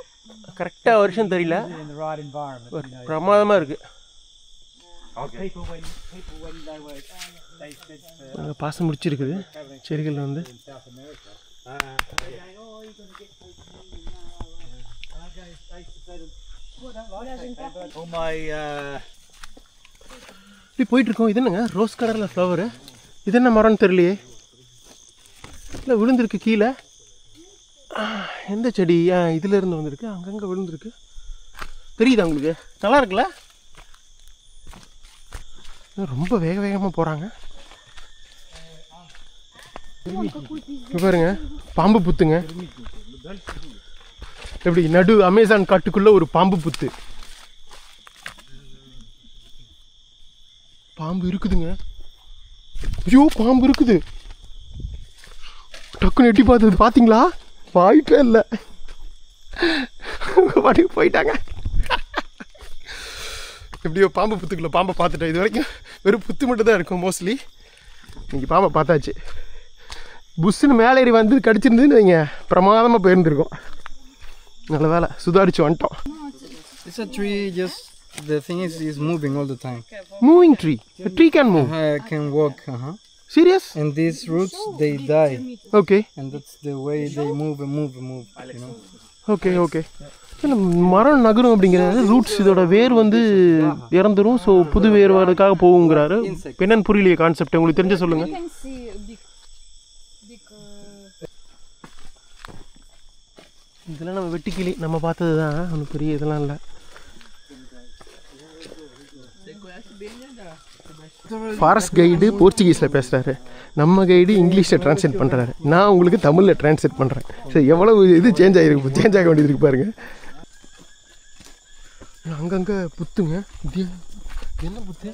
கரெக்டாக வருஷம் தெரியல, பிரமாதமாக இருக்குது. பாசம் முடிச்சிருக்குது செடிகள் வந்து. இப்படி போயிட்டுருக்கோம். இது என்னங்க ரோஸ் கலரில் ஃப்ளவரு? இது என்ன மரம்னு தெரியலையே. இல்லை விழுந்திருக்கு கீழே. எந்த செடி? இதிலேருந்து வந்திருக்கு, அங்கங்கே விழுந்திருக்கு. தெரியுதா உங்களுக்கு? நல்லா இருக்குல்ல? ரொம்ப வேகமாக போகிறாங்க. பாருங்க, பாம்பு புத்துங்க. எப்படி நடு அமேசான் காட்டுக்குள்ள ஒரு பாம்பு புத்து. பாம்பு இருக்குதுங்க. ஐயோ, பாம்பு இருக்குது. டக்குன்னு எட்டி பார்த்தது பார்த்தீங்களா? வாய்ப்பே இல்லை. பாட்டுக்கு போயிட்டாங்க. எப்படியோ பாம்பு புத்துக்குள்ள பாம்பை பார்த்துட்டேன். இது வரைக்கும் வெறும் புத்து மட்டும் தான் இருக்கும் மோஸ்ட்லி. இன்னைக்கு பாம்பை பார்த்தாச்சு. புஷ்ஷுன்னு மேலே ஏறி வந்து கடிச்சிருந்துன்னு வைங்க, பிரமாதமாக போயிருந்துருக்கோம். நல்ல வேலை சுதாரிச்சு வந்துட்டோம். It's a tree, just the thing is moving all the time. Moving tree. A tree can move. Can walk. Serious? And these roots they die. Okay. And that's the way they move and move and move. You know. Okay, okay. மரம் நகரும் அப்படிங்கிறாரு. Roots இதோட வேர் வந்து இறந்துரும். So புது வேர் வரதுக்காக போகுங்கிறாரு. என்னன்னு புரியலையே concept. உங்களுக்கு தெரிஞ்ச சொல்லுங்க. இதெல்லாம் நம்ம வெட்டிக்கிளி நம்ம பார்த்தது தான். ஒன்றும் பெரிய இதெல்லாம் இல்லை. ஃபாரஸ்ட் கைடு போர்ச்சுகீஸில் பேசுகிறாரு, நம்ம கைடு இங்கிலீஷில் ட்ரான்ஸ்லேட் பண்ணுறாரு, நான் உங்களுக்கு தமிழில் ட்ரான்ஸ்லேட் பண்ணுறேன். சரி, எவ்வளவு இது சேஞ்ச் ஆக வேண்டியது இருக்கு பாருங்க. அங்கங்கே புத்துங்க. இது என்ன புத்து?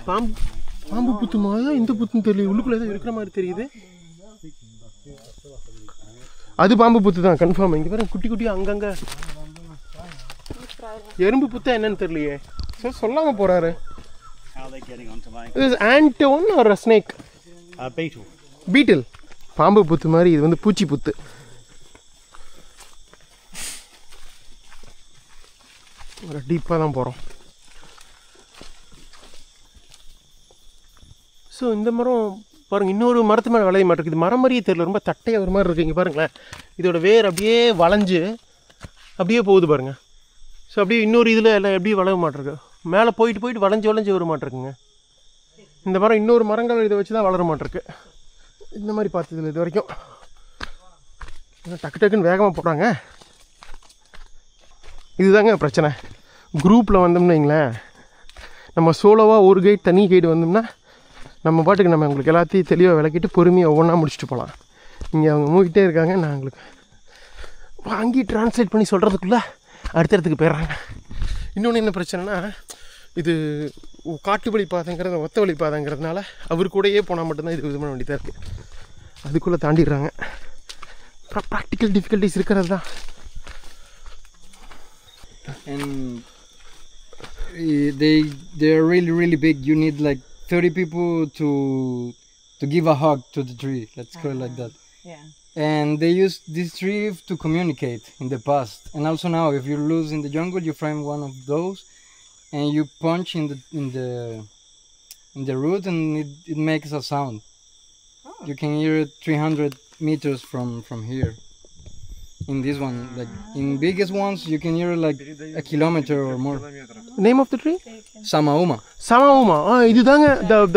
பாம்பு புத்துமா? இந்த புத்துன்னு தெரியல, உள்ளுக்குள்ளே ஏதோ இருக்கிற மாதிரி தெரியுது. அது பாம்பு புத்து தான் கன்ஃபார்ம். இங்கே பாருங்க, குட்டி குட்டி அங்கங்கே எறும்பு புத்தா என்னன்னு தெரியலையே. சார் சொல்லாமல் போகிறாரு. Is Anton or a snake? Beetle. Beetle. பாம்பு புத்து மாதிரி, இது வந்து பூச்சி புத்து. ஒரு டீப்பாக தான் போகிறோம். ஸோ இந்த மரம் பாருங்கள், இன்னொரு மரத்து மேலே விளைய மாட்டேங்குது. இது மரம் மாதிரியே தெரியல, ரொம்ப தட்டையாக ஒரு மாதிரி இருக்குது. இங்கே பாருங்களேன், இதோட வேர் அப்படியே வளைஞ்சு அப்படியே போகுது பாருங்கள். ஸோ அப்படியே இன்னொரு இதில் எல்லாம் எப்படி வளர மாட்டிருக்கு, மேலே போயிட்டு வளைஞ்சு வர மாட்டிருக்குங்க. இந்த மரம் இன்னொரு மரங்கள் இதை வச்சு தான் வளர மாட்டிருக்கு. இந்த மாதிரி பார்த்ததில்ல இது வரைக்கும். டக்கு டக்குன்னு வேகமாக போடுறாங்க. இதுதாங்க பிரச்சனை. குரூப்பில் வந்தோம்னு வைங்களேன், நம்ம சோலோவாக ஒரு கைடு தனி கைடு வந்தோம்னா நம்ம பாட்டுக்கு நம்ம உங்களுக்கு எல்லாத்தையும் தெளிவாக விளக்கிட்டு பொறுமையாக ஒவ்வொன்றா முடிச்சுட்டு போகலாம். இங்கே அவங்க மூக்கிட்டே இருக்காங்க, நான் உங்களுக்கு வாங்கி ட்ரான்ஸ்லேட் பண்ணி சொல்கிறதுக்குள்ளே அடுத்த இடத்துக்கு போயிடுறாங்க. இன்னொன்று என்ன பிரச்சனைனா, இது காட்டு வழி பாதைங்கிறது ஒத்த வழி பாதைங்கிறதுனால அவர் கூடயே போனால் மட்டும்தான் இது இது பண்ண வேண்டியதாக இருக்குது. அதுக்குள்ளே தாண்டிடுறாங்க. ப்ராக்டிக்கல் டிஃபிகல்ட்டிஸ் இருக்கிறது தான். And they're really big. You need like 30 people to give a hug to the tree. Let's call it like that. Yeah. And they used this tree to communicate in the past, and also now if you lose in the jungle, you find one of those and you punch in the root and it makes a sound. You can hear it 300 meters from here. In this one, like in biggest ones, you can hear like a kilometer or more. Name of the tree? Samauma. Samauma. இதுதாங்க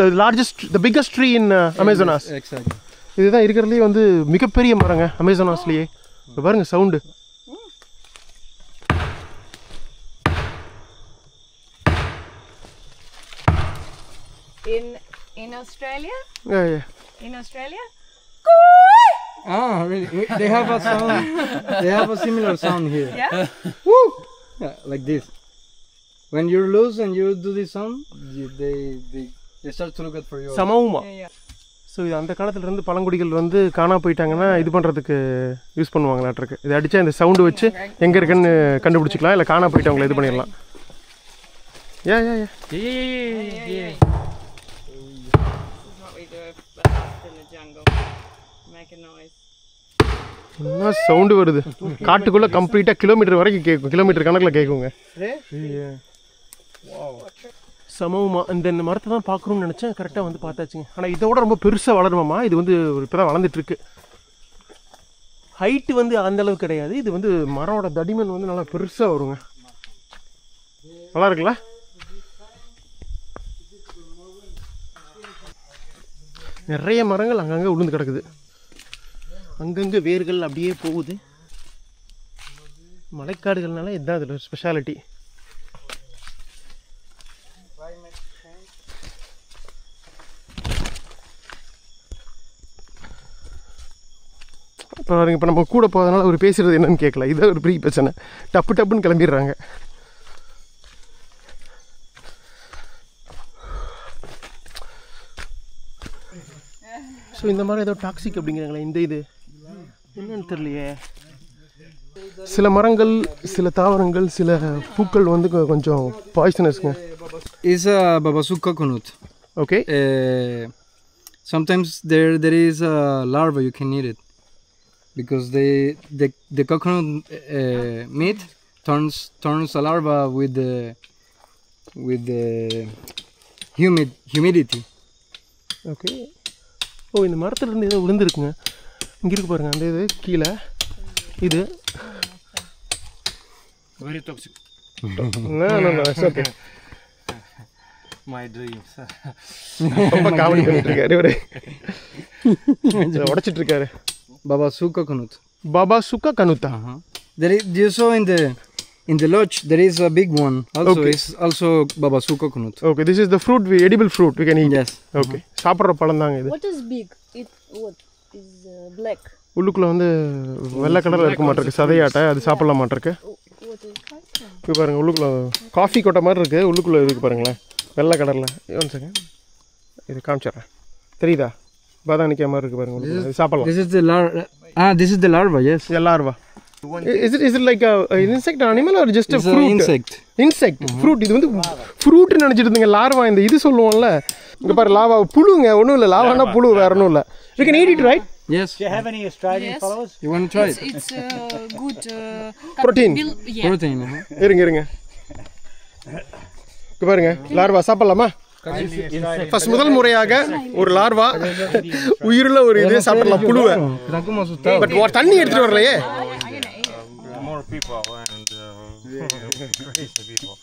the largest, the biggest tree in Amazonas. Exactly. இதுதான் இருக்கிறதுலேயே வந்து மிகப்பெரிய மரங்க அமேசானாஸ்லேயே. இப்போ பாருங்க sound. In Australia? Yeah. In Australia? Ah, really? They have a sound. They have a similar sound here. Yeah? Woo! Yeah, like this. When you're loose and you do this sound, they start to look out for you. சமவுமா. Yeah. So இது அந்த காலத்துலேருந்து பழங்குடிகள் வந்து காணா போயிட்டாங்கன்னா இது பண்ணுறதுக்கு use பண்ணுவாங்களாட்டிருக்கு. இதை அடித்தா இந்த சவுண்டு வச்சு எங்கே இருக்குன்னு கண்டுபிடிச்சிக்கலாம், இல்லை காணா போயிட்டவங்களை இது பண்ணிடலாம். Yeah. This is what we do in the jungle. Make a noise. என்ன சவுண்டு வருது, காட்டுக்குள்ளே கம்ப்ளீட்டாக கிலோமீட்டர் வரைக்கும் கேட்கும், கிலோமீட்டர் கணக்கில் கேட்குங்க. சமவுமா. இந்த மரத்தை தான் பார்க்கணும்னு நினச்சேன், கரெக்டாக வந்து பார்த்தாச்சுங்க. ஆனால் இதோட ரொம்ப பெருசாக வளருமாம்மா. இது வந்து இப்போ தான் வளர்ந்துட்டுருக்கு. ஹைட்டு வந்து அந்தளவுக்கு கிடையாது. இது வந்து மரோட தடிமன் வந்து நல்லா பெருசாக வருங்க. நல்லா இருக்குல்ல? நிறைய மரங்கள் அங்கங்கே உளுந்து கிடக்குது. அங்கங்கே வேர்கள் அப்படியே போகுது. மலைக்காடுகள்னால இதுதான் அதில் ஒரு ஸ்பெஷாலிட்டி. இப்போ நம்ம கூட போகிறதுனால அவர் பேசுகிறது என்னன்னு கேட்கல. இதான் ஒரு பெரிய பிரச்சனை. டப்புன்னு கிளம்பிடுறாங்க. ஸோ இந்த மாதிரி ஏதோ டாக்ஸிக் அப்படிங்கிறாங்களே, இந்த இது என்னன்னு தெரியலையே. சில மரங்கள், சில தாவரங்கள், சில பூக்கள் வந்து கொஞ்சம் பாய்சனஸ்ங்க. It's a babasu coconut. Okay. Sometimes there is a larva, you can eat it because the coconut meat turns a larva with the humidity. Okay. ஓ, இந்த மரத்துலேருந்து ஏதோ விழுந்துருக்குங்க. இங்கே இருக்கு பாருங்கள், அந்த இது கீழே. இது Very toxic. No, it's okay. My dreams. ரொம்ப காமெடி பண்ணிட்டு இருக்காரு இவரு. உடைச்சிட்டு இருக்காரு. Babasu coconut. பாபா சுக்கா கனுத்தா. There is, you saw in In the lodge, there is a big one. Also, Okay. it's also babasu coconut. Okay this is the fruit edible fruit we can eat. Yes. Okay சாப்பிட்ற பழம் தாங்க இது. What is big? It what is black? உள்ளுக்குள்ளே வந்து வெள்ளை கலரில் இருக்க மாட்டிருக்கு சதையாட்டை அது சாப்பிடலாம் மாட்டிருக்கு. What is it? இப்போ பாருங்கள் உள்ளுக்குள்ளே காஃபி கொட்டை மாதிரி இருக்குது உள்ளுக்குள்ளே இதுக்கு பாருங்களேன் வெள்ளை கலரில். ஒன் செகண்ட் இது காமிச்சிட்றேன் தெரியுதா பாதானிக்கா மாதிரி இருக்குது பாருங்கள் உள்ளுக்குள்ள. இது சாப்பிடலாம். This is the larva. This is the larva. Yes. எல்லாருவா is it like an insect animal or just a It's fruit? an insect. Insect fruit இது வந்து ஃப்ரூட் நினைச்சிட்டு இருந்தீங்க லார்வா இந்த இது சொல்லுவோம்ல இங்க பாரு லாவா புழுங்க ஒண்ணும் இல்ல லாவானா புழு வேற ஒண்ணும் இல்ல. We can eat it right? Yes. Do you have any Australian followers? You want to try it? It's good Protein. yeah. Protein. இருங்க இங்க பாருங்க லார்வா சாப்பிடலாமா? ஃபர்ஸ்ட் முதல் முறையாக ஒரு லார்வா உயிருள்ள ஒரு இதே சாப்பிடலாம் புழுவை. பட் தண்ணி எடுத்துட்டு வரலையே. More people and crazy people.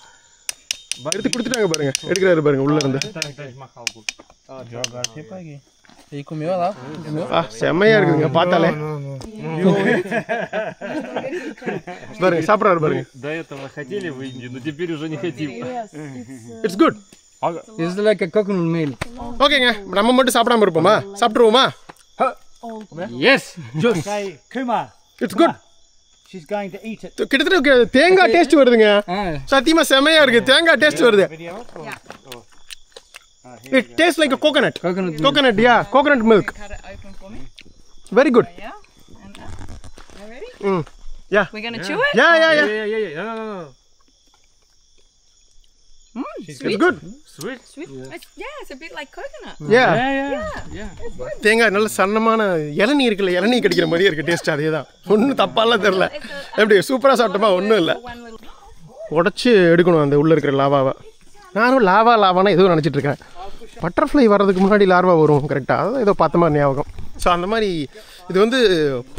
எடுத்து கொடுத்துட்டாங்க பாருங்க எடுக்கிறாரு பாருங்க உள்ள இருந்து. E comeu lá? Comeu? செம்மையா இருக்குதுங்க பார்த்தாலே. பாருங்க சாப்பிட்றாரு பாருங்க. До этого хотели в Индию, но теперь уже не хотим. It's good. It's like a coconut milk. ஓகேங்க நம்ம மட்டும் சாப்பிடாம இருப்போமா? சாப்பிட்டுருவோமா? Yes. Say, Kuma, it's good. she's going to eat it. கிட்டத்தட்ட தேங்காய் டேஸ்ட் வருதுங்க. Ah. சத்தியமா செமையா இருக்கு தேங்காய் டேஸ்ட் வருது. It tastes like a coconut. Coconut milk. Coconut, yeah, coconut milk. Very good. Yeah. We're gonna chew it? Yeah. It's good. Sweet. It's a bit like coconut. Yeah. தேங்காய் நல்ல சன்னமான இளநீ இருக்குல்ல இளநீ கடிக்கிற மாதிரியே இருக்கு டேஸ்ட் அதே தான். ஒன்றும் தப்பாலாம் தெரியல. எப்படி சூப்பராக சாப்பிட்டோமா ஒன்றும் இல்லை. உடச்சி எடுக்கணும் அந்த உள்ளே இருக்கிற லாவாவை. நானும் லாவானா ஏதோ நினச்சிட்டு இருக்கேன். பட்டர்ஃப்ளை வர்றதுக்கு முன்னாடி லார்வா வரும் கரெக்டாக அதான் ஏதோ பார்த்த மாதிரி ஞாபகம். ஸோ அந்த மாதிரி இது வந்து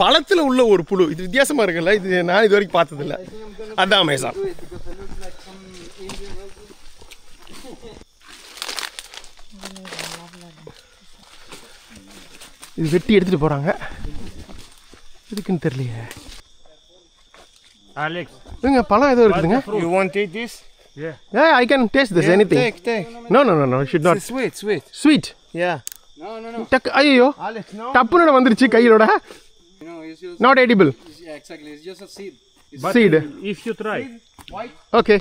பழத்தில் உள்ள ஒரு புழு. இது வித்தியாசமாக இருக்குல்ல இது நான் இது வரைக்கும் பார்த்ததில்ல. அதுதான் அமேசான். இது வெட்டி எடுத்துகிட்டு போகிறாங்க இதுக்குன்னு தெரியலையே. Alex, இங்க பழம் ஏதோ இருக்குதுங்க. you want to eat this? Yeah. Yeah, I can taste this. Anything. Take. No, you should not. It's sweet. Sweet. Yeah. No. டக் ஐயோ Alex, no. டப்புன்னு வந்துருச்சு கையிலோட. No, it's just. Not edible. Yeah, exactly. It's just a seed. Seed. If you try. Okay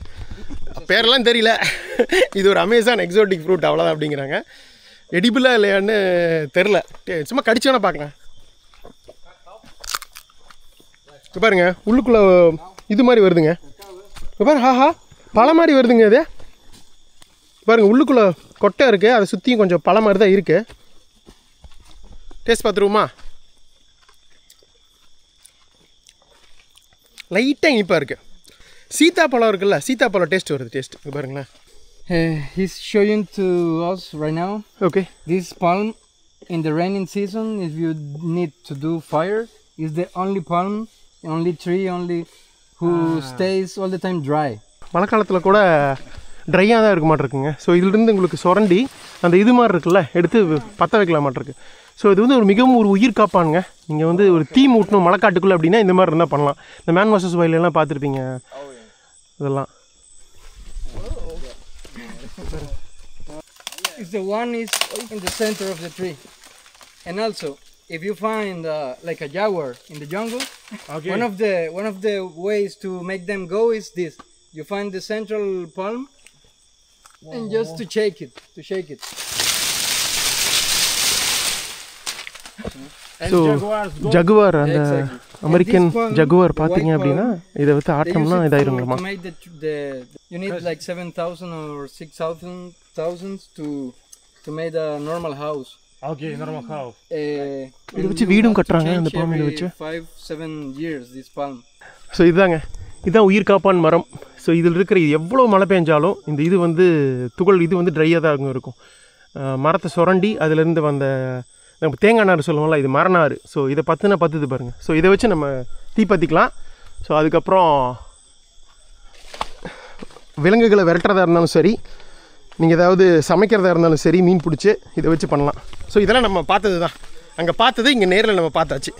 பேரெல்லாம் தெரியல. இது ஒரு Amazon exotic fruit அவ்வளோதான் அப்படிங்கிறாங்க. எடிபிளா இல்லையான்னு தெரில. சும்மா கடிச்சோன்னா பார்க்கலாம். இப்போ பாருங்க உள்ளுக்குள்ளே இது மாதிரி வருதுங்க. இப்போ பாரு ஹாஹா பழம் மாதிரி வருதுங்க இது. பாருங்க உள்ளுக்குள்ளே கொட்டை இருக்குது அதை சுற்றியும் கொஞ்சம் பழம் மாதிரி தான் இருக்குது. டேஸ்ட் பார்த்துருவோமா? லைட்டாக இனிப்பாக இருக்குது. சீத்தாப்பழம் இருக்குல்ல சீத்தாப்பழம் டேஸ்ட் வருது டேஸ்ட். இங்கே பாருங்களேன். He's showing to us right now. Okay This palm in the raining season, if you need to do fire, is the only palm, only tree, who stays all the time dry. மழைக்காலத்தில் கூட ட்ரையாக தான் இருக்க மாட்டிருக்குங்க. So இதிலிருந்து உங்களுக்கு சுரண்டி அந்த இது மாதிரி இருக்குல்ல எடுத்து பற்ற வைக்கலாம் மாட்டிருக்கு. ஸோ இது வந்து ஒரு மிகவும் ஒரு உயிர் காப்பானுங்க. நீங்கள் வந்து ஒரு தீ மூட்டணும் மழைக்காட்டுக்குள்ளே அப்படின்னா இந்த மாதிரி இருந்தால் பண்ணலாம். இந்த மேன் வர்சஸ் வைல்ட்லாம் பார்த்துருப்பீங்க இதெல்லாம். If the one is in the center of the tree, and also if you find like a jaguar in the jungle, Okay. one of the ways to make them go is this: you find the central palm, and just to shake it. And so jaguars go. ஜகுவார் அந்த Exactly. American And this palm, ஜகுவார் the பார்த்தீங்க white அப்படின்னா palm, இதை வந்து they use ஆட்டம்னா it இதாயிருங்கம்மா. to make the you need like 7,000 or 6,000 to make a normal house. Okay, normal house. இதை வச்சு வீடும் கட்டுறாங்க அந்த பாம்பை வச்சு. 5-7 years this palm. ஸோ இதுதான் உயிர் காப்பான் மரம். ஸோ இதில் இருக்கிற இது எவ்வளோ மழை பெஞ்சாலும் இந்த இது வந்து துகள் இது வந்து ட்ரையாக தான் இருக்கும். மரத்தை சுரண்டி அதிலேருந்து வந்த நம்ம தேங்காய் நார் சொல்லுவோம்ல இது மரநார். ஸோ இதை பத்துது பாருங்கள். ஸோ இதை வச்சு நம்ம தீப்பற்றிக்கலாம். ஸோ அதுக்கப்புறம் விலங்குகளை விரட்டுறதா இருந்தாலும் சரி நீங்கள் ஏதாவது சமைக்கிறதா இருந்தாலும் சரி மீன் பிடிச்சி இதை வச்சு பண்ணலாம். ஸோ இதெல்லாம் நம்ம பார்த்தது தான். அங்கே பார்த்தது இங்கே நேரில் நம்ம பார்த்தாச்சு.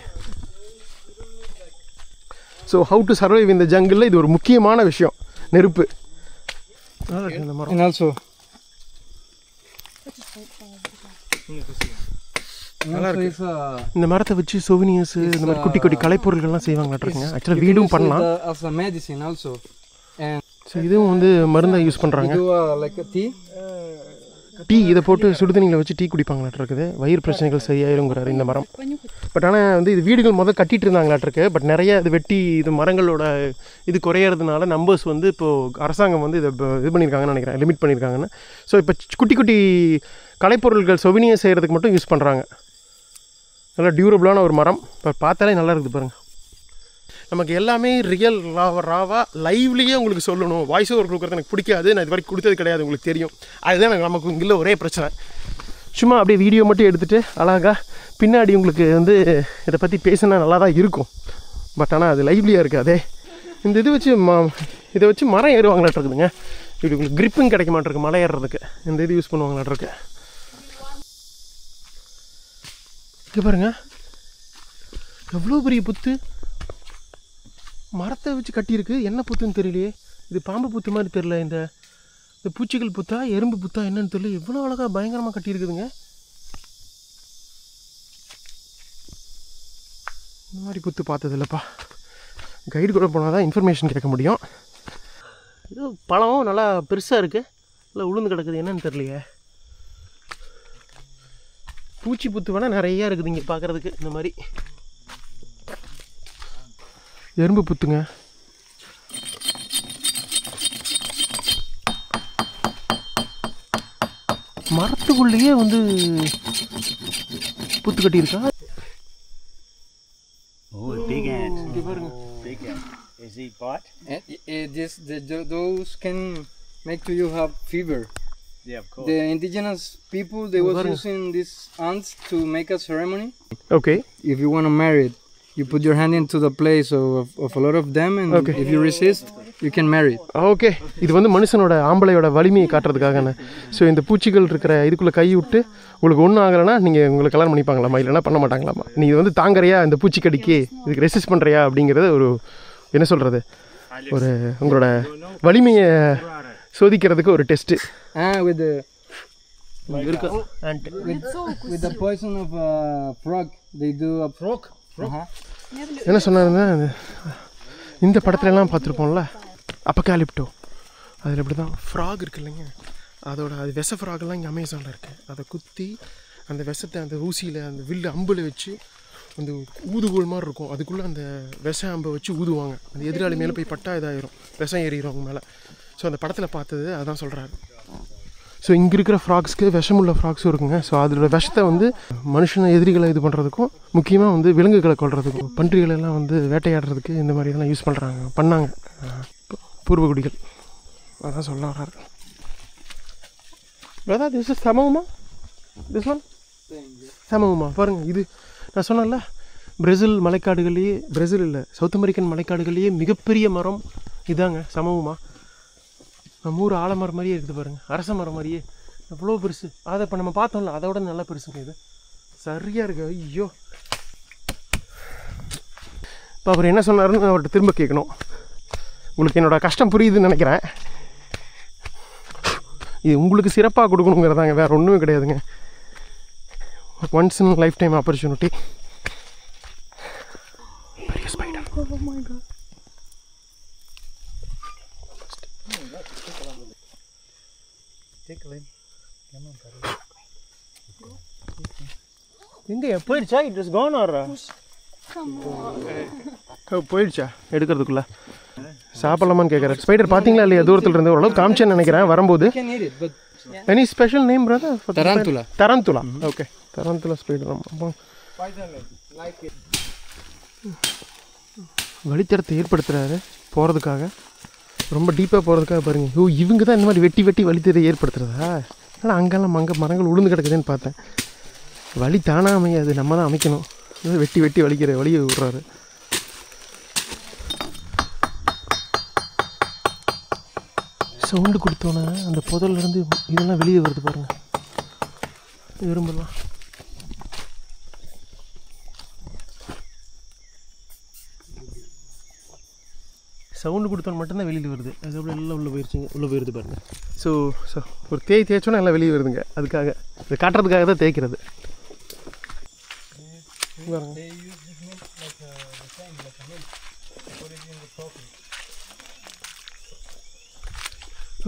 ஸோ ஹவு டு சர்வைவ் இந்த ஜங்கிளில் இது ஒரு முக்கியமான விஷயம், நெருப்பு. நல்லா இருக்கு இந்த மரம். And also இந்த மரத்தை வச்சு சொவினியர்ஸ் இந்த மாதிரி குட்டி குட்டி கலைப்பொருள்கள்லாம் செய்வாங்களாட்டிருக்குங்க. ஆக்சுவலாக வீடும் பண்ணலாம். as a medicine also. And so இதுவும் வந்து மருந்தாக யூஸ் பண்ணுறாங்க. do like a tea. Tea இதை போட்டு சுடுதண்ணியில் வச்சு டீ குடிப்பாங்களாட்டிருக்குது. வயிறு பிரச்சனைகள் சரியாயிருங்கிறாரு இந்த மரம். பட் ஆனால் வந்து இது வீடுகள் முதல் கட்டிகிட்டு இருந்தாங்களாட்டிருக்கு. பட் நிறைய இது வெட்டி இது மரங்களோட இது குறையிறதுனால நம்பர்ஸ் வந்து இப்போது அரசாங்கம் வந்து இதை இது பண்ணியிருக்காங்கன்னு நினைக்கிறேன், லிமிட் பண்ணியிருக்காங்கன்னு. ஸோ இப்போ குட்டி குட்டி கலைப்பொருள்கள் சொவினியர் செய்கிறதுக்கு மட்டும் யூஸ் பண்ணுறாங்க. நல்லா டியூரபிளான ஒரு மரம். இப்போ பார்த்தாலே நல்லா இருக்குது பாருங்கள். நமக்கு எல்லாமே ரியல் ராவாக லைவ்லேயே உங்களுக்கு சொல்லணும். வாய்ஸ் ஓவர் கொடுக்குறது எனக்கு பிடிக்காது. நான் இது வரைக்கும் கொடுத்தது கிடையாது, உங்களுக்கு தெரியும். அதுதான் எனக்கு நமக்கு இங்கே ஒரே பிரச்சனை. சும்மா அப்படியே வீடியோ மட்டும் எடுத்துகிட்டு அழகாக பின்னாடி உங்களுக்கு வந்து இதை பற்றி பேசினா நல்லா தான் இருக்கும். பட் ஆனால் அது லைவ்லியாக இருக்காதே. இந்த இது வச்சு இதை வச்சு மரம் ஏறுவாங்களாட்டிருக்குதுங்க. இப்படி உங்களுக்கு கிரிப்பும் கிடைக்க மாட்டிருக்கு மலை ஏறுறதுக்கு. இந்த இது யூஸ் பண்ணுவாங்களாட்டிருக்கு. இது பாருங்க எவ்வளோ பெரிய புத்து. மரத்தை வச்சு கட்டியிருக்கு. என்ன புத்துன்னு தெரியலையே. இது பாம்பு புத்து மாதிரி தெரியல. இந்த பூச்சிகள் புத்தா எறும்பு புத்தா என்னன்னு தெரியல. எவ்வளோ அழகாக பயங்கரமாக கட்டியிருக்குதுங்க. இந்த மாதிரி புத்து பார்த்தது இல்லைப்பா. கைடு கூட போனால் தான் இன்ஃபர்மேஷன் கேட்க முடியும். இது பழம் நல்லா பெருசாக இருக்குது. நல்லா உளுந்து கிடக்குது. என்னன்னு தெரியலையே. பூச்சி புத்து வேணால் நிறையா இருக்குது இங்கே பார்க்குறதுக்கு. இந்த மாதிரி எறும்பு புத்துங்க. மரத்துக்குள்ளேயே வந்து புத்து கட்டியிருக்கா. Oh, big ant. Big ant. Is he bite? And those can make to you have fever. Yeah, of course. The indigenous people, they was using these ants to make a ceremony. Okay. If you want to marry it, you put your hand into the place of a lot of them, and if you resist, you can marry it. Okay. இது வந்து மனுஷனோட ஆம்பளையோட வலிமையை காட்டுறதுக்காகண்ணே. So இந்த பூச்சிகள் இருக்கிற இதுக்குள்ளே கை விட்டு உங்களுக்கு ஒன்றும் ஆகலைன்னா நீங்கள் உங்களுக்கு கல்யாணம் பண்ணிப்பாங்களாமா, இல்லைன்னா பண்ண மாட்டாங்களாமா. நீங்கள் வந்து தாங்கறியா இந்த பூச்சிக்கடிக்கு, இதுக்கு ரெசிஸ்ட் பண்ணுறியா அப்படிங்கிறது ஒரு என்ன சொல்கிறது, ஒரு உங்களோட வலிமையை சோதிக்கிறதுக்கு ஒரு test. With the poison of a frog, they do a frog. என்ன சொன்னாருன்னா இந்த படத்துலலாம் பார்த்துருப்போம்ல அப்போகாலிப்டோ, அதில் இப்படி தான் ஃப்ராக் இருக்கு இல்லைங்க, அதோட அது விஷ ஃப்ராகெல்லாம் இங்கே அமேசானில் இருக்குது. அதை குத்தி அந்த விஷத்தை அந்த ஊசியில் அந்த வில்லு அம்பில் வச்சு அந்த ஊதுகோல் மாதிரி இருக்கும், அதுக்குள்ளே அந்த விஷ அம்பை வச்சு ஊதுவாங்க. அந்த எதிராளி மேலே போய் பட்டா இதாயிரும், விஷம் ஏறிடும் அவங்க மேலே. ஸோ அந்த படத்தில் பார்த்தது அதான் சொல்கிறாரு. ஸோ இங்கே இருக்கிற ஃப்ராக்ஸ்க்கு விஷமுள்ள ஃப்ராக்ஸும் இருக்குங்க. ஸோ அதோட விஷத்தை வந்து மனுஷனை எதிரிகளை இது பண்ணுறதுக்கும், முக்கியமாக வந்து விலங்குகளை கொள்றதுக்கும், பன்றிகளெல்லாம் வந்து வேட்டையாடுறதுக்கு இந்த மாதிரி இதெல்லாம் யூஸ் பண்ணாங்க பூர்வகுடிகள். அதான் சொல்ல வர்றாரு. பிரதா திஸ் இஸ் சமவுமா, திஸ் ஒன் சமவுமா பாருங்கள். இது நான் சொன்னேன்ல பிரேசில் மலைக்காடுகள்லேயே, பிரேசில் இல்லை சவுத் அமெரிக்கன் மலைக்காடுகள்லேயே மிகப்பெரிய மரம் இதாங்க சமவுமா. நம்ம ஊர் ஆலமரம் மாதிரியே இருக்குது பாருங்கள், அரச மரம் மாதிரியே எவ்வளோ பெருசு. அதை இப்போ நம்ம பார்த்தோம்ல அதை விட நல்லா பெருசுங்க. இது சரியாக இருக்குது. ஐயோ, இப்போ அவர் என்ன சொன்னாருன்னு அவர்கிட்ட திரும்ப கேட்கணும். உங்களுக்கு என்னோடய கஷ்டம் புரியுதுன்னு நினைக்கிறேன். இது உங்களுக்கு சிறப்பாக கொடுக்கணுங்கிறதாங்க, வேறு ஒன்றுமே கிடையாதுங்க. Once in life time opportunity. பெரிய ஸ்பைடர். எங்க போயிடுச்சா? இட் இஸ் கான் ஆர் போயிடுச்சா எடுக்கிறதுக்குள்ள? சாப்பிடலாமான்னு கேட்குறேன். ஸ்பைடர் பார்த்தீங்களா இல்லையா? தூரத்தில் இருந்து ஓரளவு காமிச்சேன்னு நினைக்கிறேன் வரும்போது. Any special name brother? Tarantula. Tarantula. Okay, Tarantula spider. வழித்தடத்தை ஏற்படுத்துகிறாரு போகிறதுக்காக, ரொம்ப டீப்பாக போகிறதுக்காக பாருங்கள். ஓ, இவங்க தான் இந்த மாதிரி வெட்டி வெட்டி வழித்தடத்தை ஏற்படுத்துகிறதா? ஆனால் அங்கெல்லாம் மரங்கள் உளுந்து கிடக்குதுன்னு பார்த்தேன். வழி தானாக அமையாது, நம்ம தான் அமைக்கணும். வெட்டி வெட்டி வலிக்கிற வழியை விடுறாரு. சவுண்டு கொடுத்தோன்னே அந்த புதல்லேருந்து இதெல்லாம் வெளியே வருது பாருங்கள், எறும்பெல்லாம். சவுண்டு கொடுத்தா மட்டும்தான் வெளியில் வருது. அதுக்கப்புறம் எல்லாம் உள்ளே போயிடுச்சுங்க. உள்ளே போயிடுது பாருங்கள். ஸோ ஒரு தேய்ச்சோன்னா எல்லாம் வெளியே வருதுங்க. அதுக்காக இதை காட்டுறதுக்காக தான் தேய்க்கிறது.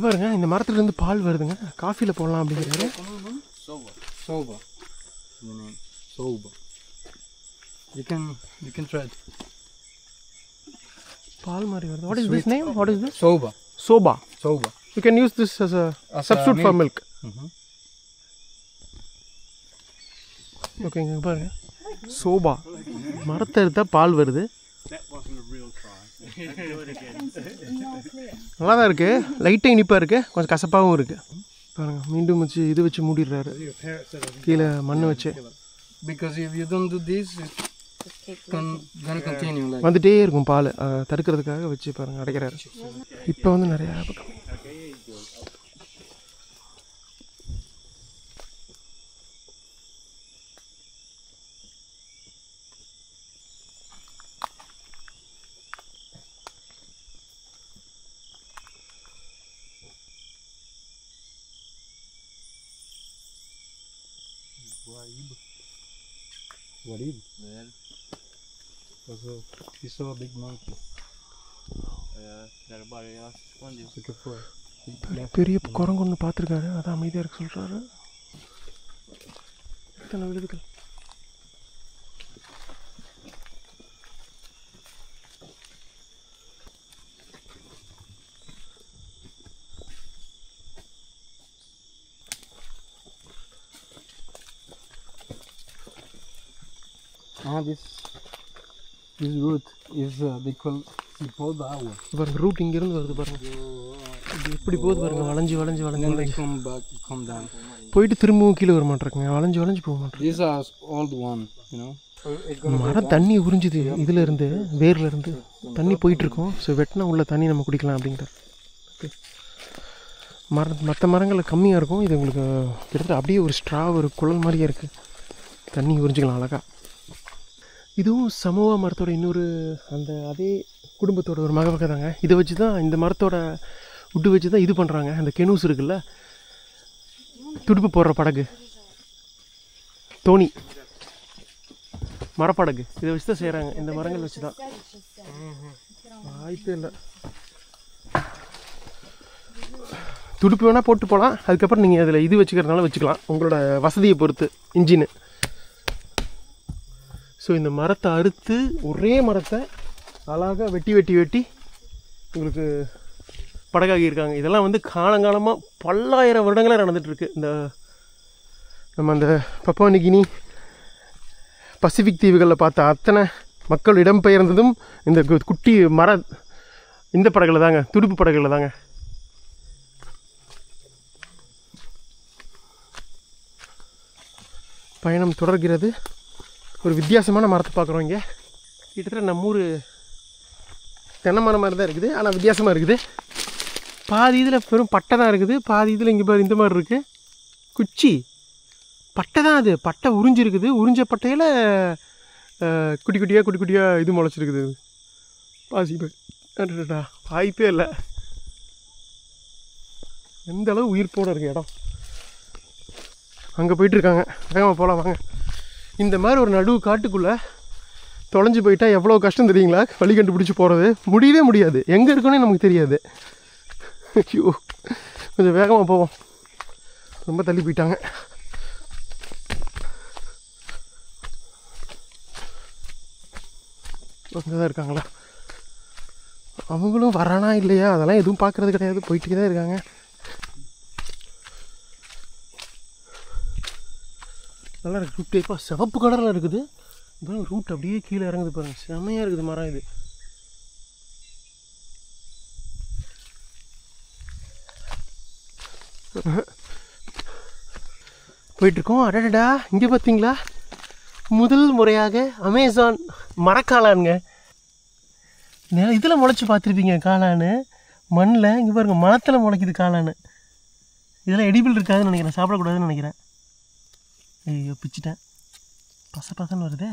பாருங்க இந்த மரத்துலேருந்து பால் வருதுங்க. காஃபியில் போடலாம் அப்படிங்கிறாரு. Soba. Soba. You can try it. பால் மாதிரி வருது. What is this name? What is this? Soba. Soba. Soba. You can use this as a substitute for milk. ஓகேங்க பாருங்க. சோபா மரத்தை எடுத்தால் பால் வருது. நல்லா தான் இருக்குது. லைட்டாக இனிப்பாக இருக்குது, கொஞ்சம் கசப்பாகவும் இருக்குது. பாருங்கள் மீண்டும் வச்சு இது வச்சு மூடிடுறாரு கீழே மண்ணை வச்சு. Because if you don't do this, it's gonna continue like. வந்துட்டே இருக்கும் பால். தடுக்கிறதுக்காக வச்சு பாருங்கள் அடைக்கிறாரு. இப்போ வந்து நிறையா பக்கம் Warib. Well, also he saw a big monkey. பெரிய குரங்கு ஒன்று பார்த்துருக்காரு. அதான் அமைதியாக இருக்க சொல்கிறாரு. இத்தனை விழுதுகள். This root is they call Sipodao. பாருங்க ரூட் இங்கேருந்து வருது பாருங்க. இது எப்படி போகுது பாருங்க. வளைஞ்சு வளைஞ்சு வளைஞ்சு Then they come down. போயிட்டு திரும்பவும் கீழே வர மாட்டேங்க. வளைஞ்சு வளைஞ்சு போக மாட்டேன். These are old one, you know. மரம் தண்ணி உறிஞ்சுது. இதில் இருந்து வேர்ல இருந்து தண்ணி போயிட்டுருக்கோம். ஸோ வெட்டினா உள்ள தண்ணி நம்ம குடிக்கலாம் அப்படிங்கிறார். ஓகே மற்ற மரங்களில் கம்மியாக இருக்கும். இது உங்களுக்கு கிட்டத்தட்ட அப்படியே ஒரு ஸ்ட்ரா ஒரு குழல் மாதிரியே இருக்குது. தண்ணி உறிஞ்சிக்கலாம் அழகாக. இதுவும் சமோவா மரத்தோட இன்னொரு அதே குடும்பத்தோட ஒரு வகை தாங்க. இதை வச்சு தான் இந்த மரத்தோட உட்டு வச்சு தான் இது பண்ணுறாங்க. அந்த கெனூஸ் இருக்குல்ல, துடுப்பு போடுற படகு, தோணி, மரப்படகு, இதை வச்சு தான் செய்கிறாங்க. இந்த மரங்கள் வச்சு தான். வாய்ப்பே இல்லை. துடுப்பு வேணால் போட்டு போகலாம். அதுக்கப்புறம் நீங்கள் அதில் இது வச்சுக்கிறதுனால வச்சுக்கலாம், உங்களோட வசதியை பொறுத்து. இன்ஜினு. ஸோ இந்த மரத்தை அறுத்து ஒரே மரத்தை அழகாக வெட்டி வெட்டி வெட்டி உங்களுக்கு படகாகி இருக்காங்க. இதெல்லாம் வந்து காலங்காலமாக பல்லாயிரம் வருடங்களாக நடந்துகிட்ருக்கு. இந்த நம்ம அந்த பப்புவா நியூ கினி பசிபிக் தீவுகளில் பார்த்த அத்தனை மக்கள் இடம்பெயர்ந்ததும் இந்த குட்டி இந்த படகுல தாங்க, துடுப்பு படகுல தாங்க. பயணம் தொடர்கிறது. ஒரு வித்தியாசமான மரத்தை பார்க்குறோம் இங்கே. கிட்டத்தட்ட நம்ம ஊர் தென்னை மரம் மாதிரி தான் இருக்குது, ஆனால் வித்தியாசமாக இருக்குது. பாதி இதில் வெறும் பட்டை தான் இருக்குது, பாதி இதில் இங்கே பாரு இந்த மாதிரி இருக்குது குச்சி. பட்டை தான் அது. பட்டை உறிஞ்சிருக்குது. உறிஞ்ச பட்டையில் குட்டி குட்டியாக இது முளைச்சிருக்குது. பாசி போய்டா வாய்ப்பே இல்லை. எந்த அளவு உயிர்ப்போடு இருக்குது இடம். அங்கே போயிட்டுருக்காங்க. வேகமாக போகலாம் வாங்க. இந்த மாதிரி ஒரு நடுவு காட்டுக்குள்ளே தொலைஞ்சு போயிட்டா எவ்வளோ கஷ்டம் தெரியுங்களா? வழி கண்டுபிடிச்சி போகிறது முடியவே முடியாது. எங்கே இருக்குன்னே நமக்கு தெரியாது. ஐயோ கொஞ்சம் வேகமாக போவோம். ரொம்ப தள்ளி போயிட்டாங்க. அங்கே தான் இருக்காங்களா? அவங்களும் வரானா இல்லையா அதெல்லாம் எதுவும் பார்க்குறது கிடையாது. போயிட்டு தான் இருக்காங்க. நல்லா இருக்குது. ரூட் டைப்பாக சிவப்பு கலரில் இருக்குது. பாருங்கள் ரூட் அப்படியே கீழே இறங்குது பாருங்கள். செம்மையாக இருக்குது மரம் இது. போயிட்டுருக்கோம். அடடா இங்கே பார்த்தீங்களா? முதல் முறையாக அமேசான் மரக்காளானுங்க. இதில் முளைச்சி பார்த்துருப்பீங்க காளான் மண்ணில். இங்கே பாருங்கள் மரத்தில் முளைக்குது காளான். இதெல்லாம் எடிபிள் இருக்காதுன்னு நினைக்கிறேன், சாப்பிடக்கூடாதுன்னு நினைக்கிறேன். ஐயோ பிச்சிட்டேன். பசன்னு வருதே.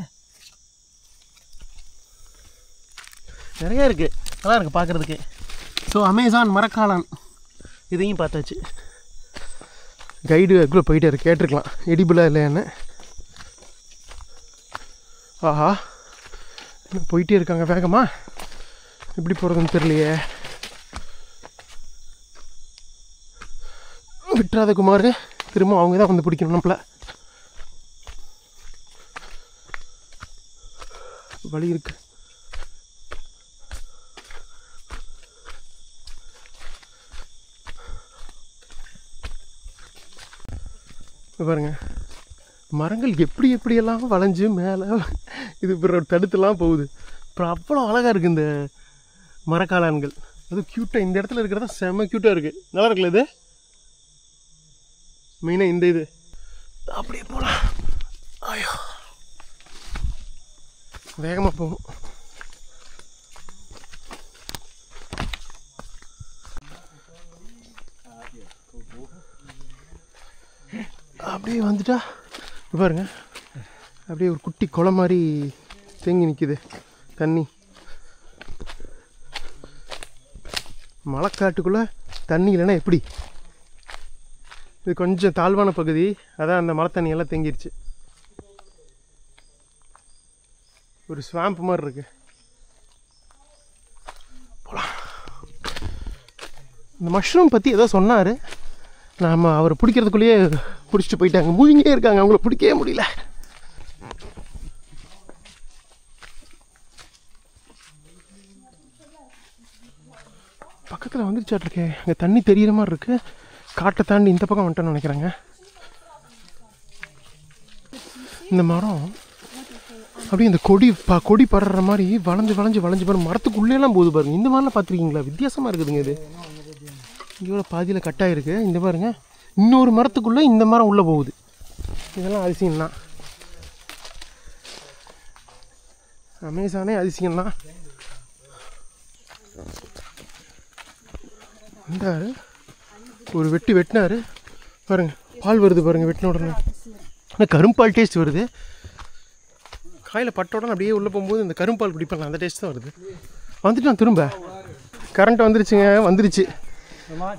நிறையா இருக்குது. நல்லா இருக்குது பார்க்குறதுக்கு. ஸோ அமேசான் மரக்காளான் இதையும் பார்த்தாச்சு. கைடு அதுக்குள்ளே போயிட்டாரு, கேட்டிருக்கலாம் எடிபிளாக இல்லையான்னு. ஆஹா இன்னும் போயிட்டே இருக்காங்க வேகமா. எப்படி போகிறதுன்னு தெரியலையே. விட்டுறாத குமார், திரும்ப அவங்க தான் வந்து பிடிக்கணும் நம்மள. வழி இருக்கு. பாருங்க மரங்கள் எப்படி எப்படியெல்லாம் வளைஞ்சு மேலே இது தடுத்துலாம் போகுது. அப்புறம் அவ்வளோ அழகாக இருக்குது இந்த மரக்காளான்கள். அதுவும் க்யூட்டாக இந்த இடத்துல இருக்கிறதா செம்ம க்யூட்டாக இருக்குது. நல்லா இருக்குல்ல இது? மெயினாக இந்த இது அப்படியே போகலாம். ஐயோ வேகமாக போகணும். அப்படியே வந்துட்டா பாருங்க, அப்படியே ஒரு குட்டி குளம் மாதிரி தேங்கி நிற்கிது தண்ணி. மழைக்காட்டுக்குள்ளே தண்ணி இல்லைன்னா எப்படி? இது கொஞ்சம் தாழ்வான பகுதி, அதான் அந்த மழை தண்ணியெல்லாம் தேங்கிருச்சு. ஒரு ஸ்வாம்ப் மாதிரி இருக்கு. போகலாம். இந்த மஷ்ரூம் பற்றி ஏதோ சொன்னார், நாம் அவரை பிடிக்கிறதுக்குள்ளேயே பிடிச்சிட்டு போயிட்டாங்க. மூழ்கியே இருக்காங்க, அவங்கள பிடிக்கவே முடியல. பக்கத்தில் வந்துருச்சாட்ருக்கேன், அங்கே தண்ணி தெரிகிற மாதிரி இருக்குது. காட்டை தாண்டி இந்த பக்கம் வந்துட்டோன்னு நினைக்கிறாங்க. இந்த மரம் அப்படியே இந்த கொடி படுற மாதிரி வளைஞ்சு வளைஞ்சு வளைஞ்சு பாருங்க, மரத்துக்குள்ளேலாம் போகுது பாருங்க. இந்த மாதிரிலாம் பார்த்துருக்கீங்களா? வித்தியாசமாக இருக்குதுங்க இது. இங்கேயோட பாதியில் கட்டாயிருக்கு. இந்த பாருங்க, இன்னொரு மரத்துக்குள்ளே இந்த மரம் உள்ளே போகுது. இதெல்லாம் அதிசயம்தான். அமேசானே அதிசயம்தான். வந்தார், ஒரு வெட்டினார் பாருங்க, பால் வருது பாருங்க வெட்டின உடனே. ஆனால் கரும்பால் டேஸ்ட் வருது. காயில் பட்ட உடனே அப்படியே உள்ளே போகும்போது இந்த கரும்பால் பிடிப்பாங்க, அந்த டேஸ்ட் தான் வருது. வந்துட்டு நான் திரும்ப கரண்ட் வந்துருச்சுங்க. வந்துருச்சு.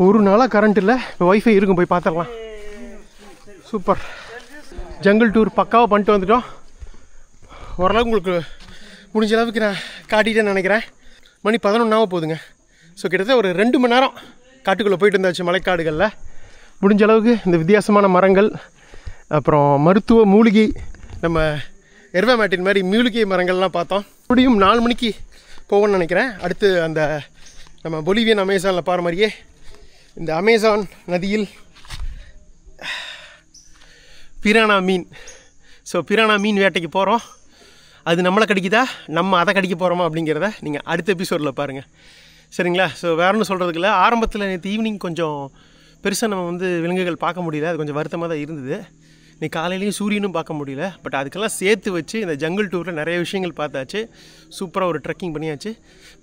ஒரு நாளாக கரண்ட் இல்லை, இப்போ வைஃபை இருக்கும், போய் பார்த்துடலாம். சூப்பர். ஜங்கிள் டூர் பக்காவாக பண்ணிட்டு வந்துட்டோம். ஓரளவுக்கு உங்களுக்கு முடிஞ்ச அளவுக்கு நான் காட்டிட்டேன்னு நினைக்கிறேன். மணி 11 போகுதுங்க. ஸோ கிட்டத்தட்ட ஒரு 2 மணி நேரம் காட்டுக்குள்ளே போயிட்டு இருந்தாச்சு மலைக்காடுகளில். முடிஞ்ச அளவுக்கு இந்த வித்தியாசமான மரங்கள், அப்புறம் மருத்துவ மூலிகை, நம்ம எர்வா மேட்டின் மாதிரி மூலிகை மரங்கள்லாம் பார்த்தோம். மறுபடியும் 4 மணிக்கு போவோன்னு நினைக்கிறேன். அடுத்து அந்த நம்ம பொலிவியன் அமேசானில் பாரு மாதிரியே இந்த அமேசான் நதியில் பிரானா மீன். ஸோ பிரானா மீன் வேட்டைக்கு போகிறோம். அது நம்மளை கடிக்குதா, நம்ம அதை கடிக்க போகிறோமா அப்படிங்கிறத நீங்கள் அடுத்த எபிசோடில் பாருங்கள். சரிங்களா? ஸோ வேறு ஒன்றும் சொல்கிறதுக்கு இல்லை. ஆரம்பத்தில் நேற்று ஈவினிங் கொஞ்சம் பெருசாக நம்ம விலங்குகள் பார்க்க முடியல. அது கொஞ்சம் வருத்தமாக தான் இருந்தது. இன்றைக்கி காலையிலையும் சூரியனும் பார்க்க முடியல. பட் அதுக்கெல்லாம் சேர்த்து வச்சு இந்த ஜங்கிள் டூரில் நிறைய விஷயங்கள் பார்த்தாச்சு. சூப்பராக ஒரு ட்ரெக்கிங் பண்ணியாச்சு.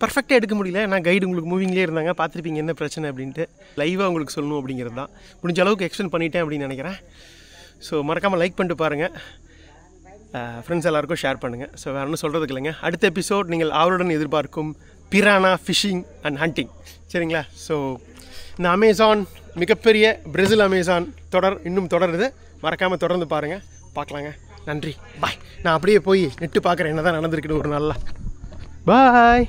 பர்ஃபெக்டாக எடுக்க முடியல, ஏன்னா கைடு உங்களுக்கு மூவிங்லேயே இருந்தாங்க, பார்த்துருப்பீங்க என்ன பிரச்சனை அப்படின்ட்டு. லைவாக உங்களுக்கு சொல்லணும் அப்படிங்கிறது தான். முடிஞ்ச அளவுக்கு எக்ஸ்பிளைன் பண்ணிட்டேன் அப்படின்னு நினைக்கிறேன். ஸோ மறக்காமல் லைக் பண்ணிட்டு பாருங்கள், ஃப்ரெண்ட்ஸ் எல்லாேருக்கும் ஷேர் பண்ணுங்கள். ஸோ வேறு ஒன்றும் சொல்கிறதுக்கு இல்லைங்க. அடுத்த எபிசோட் நீங்கள் அவருடன் எதிர்பார்க்கும் பிரானா ஃபிஷிங் அண்ட் ஹண்டிங். சரிங்களா? ஸோ இந்த அமேசான் மிகப்பெரிய பிரேசில் அமேசான் தொடர் இன்னும் தொடருது. மறக்காமல் தொடர்ந்து பாருங்கள், பார்க்கலாங்க. நன்றி, பாய். நான் அப்படியே போய் நெட்டு பார்க்குறேன் என்ன தான் நடந்திருக்குன்னு ஒரு நாளில். பாய்.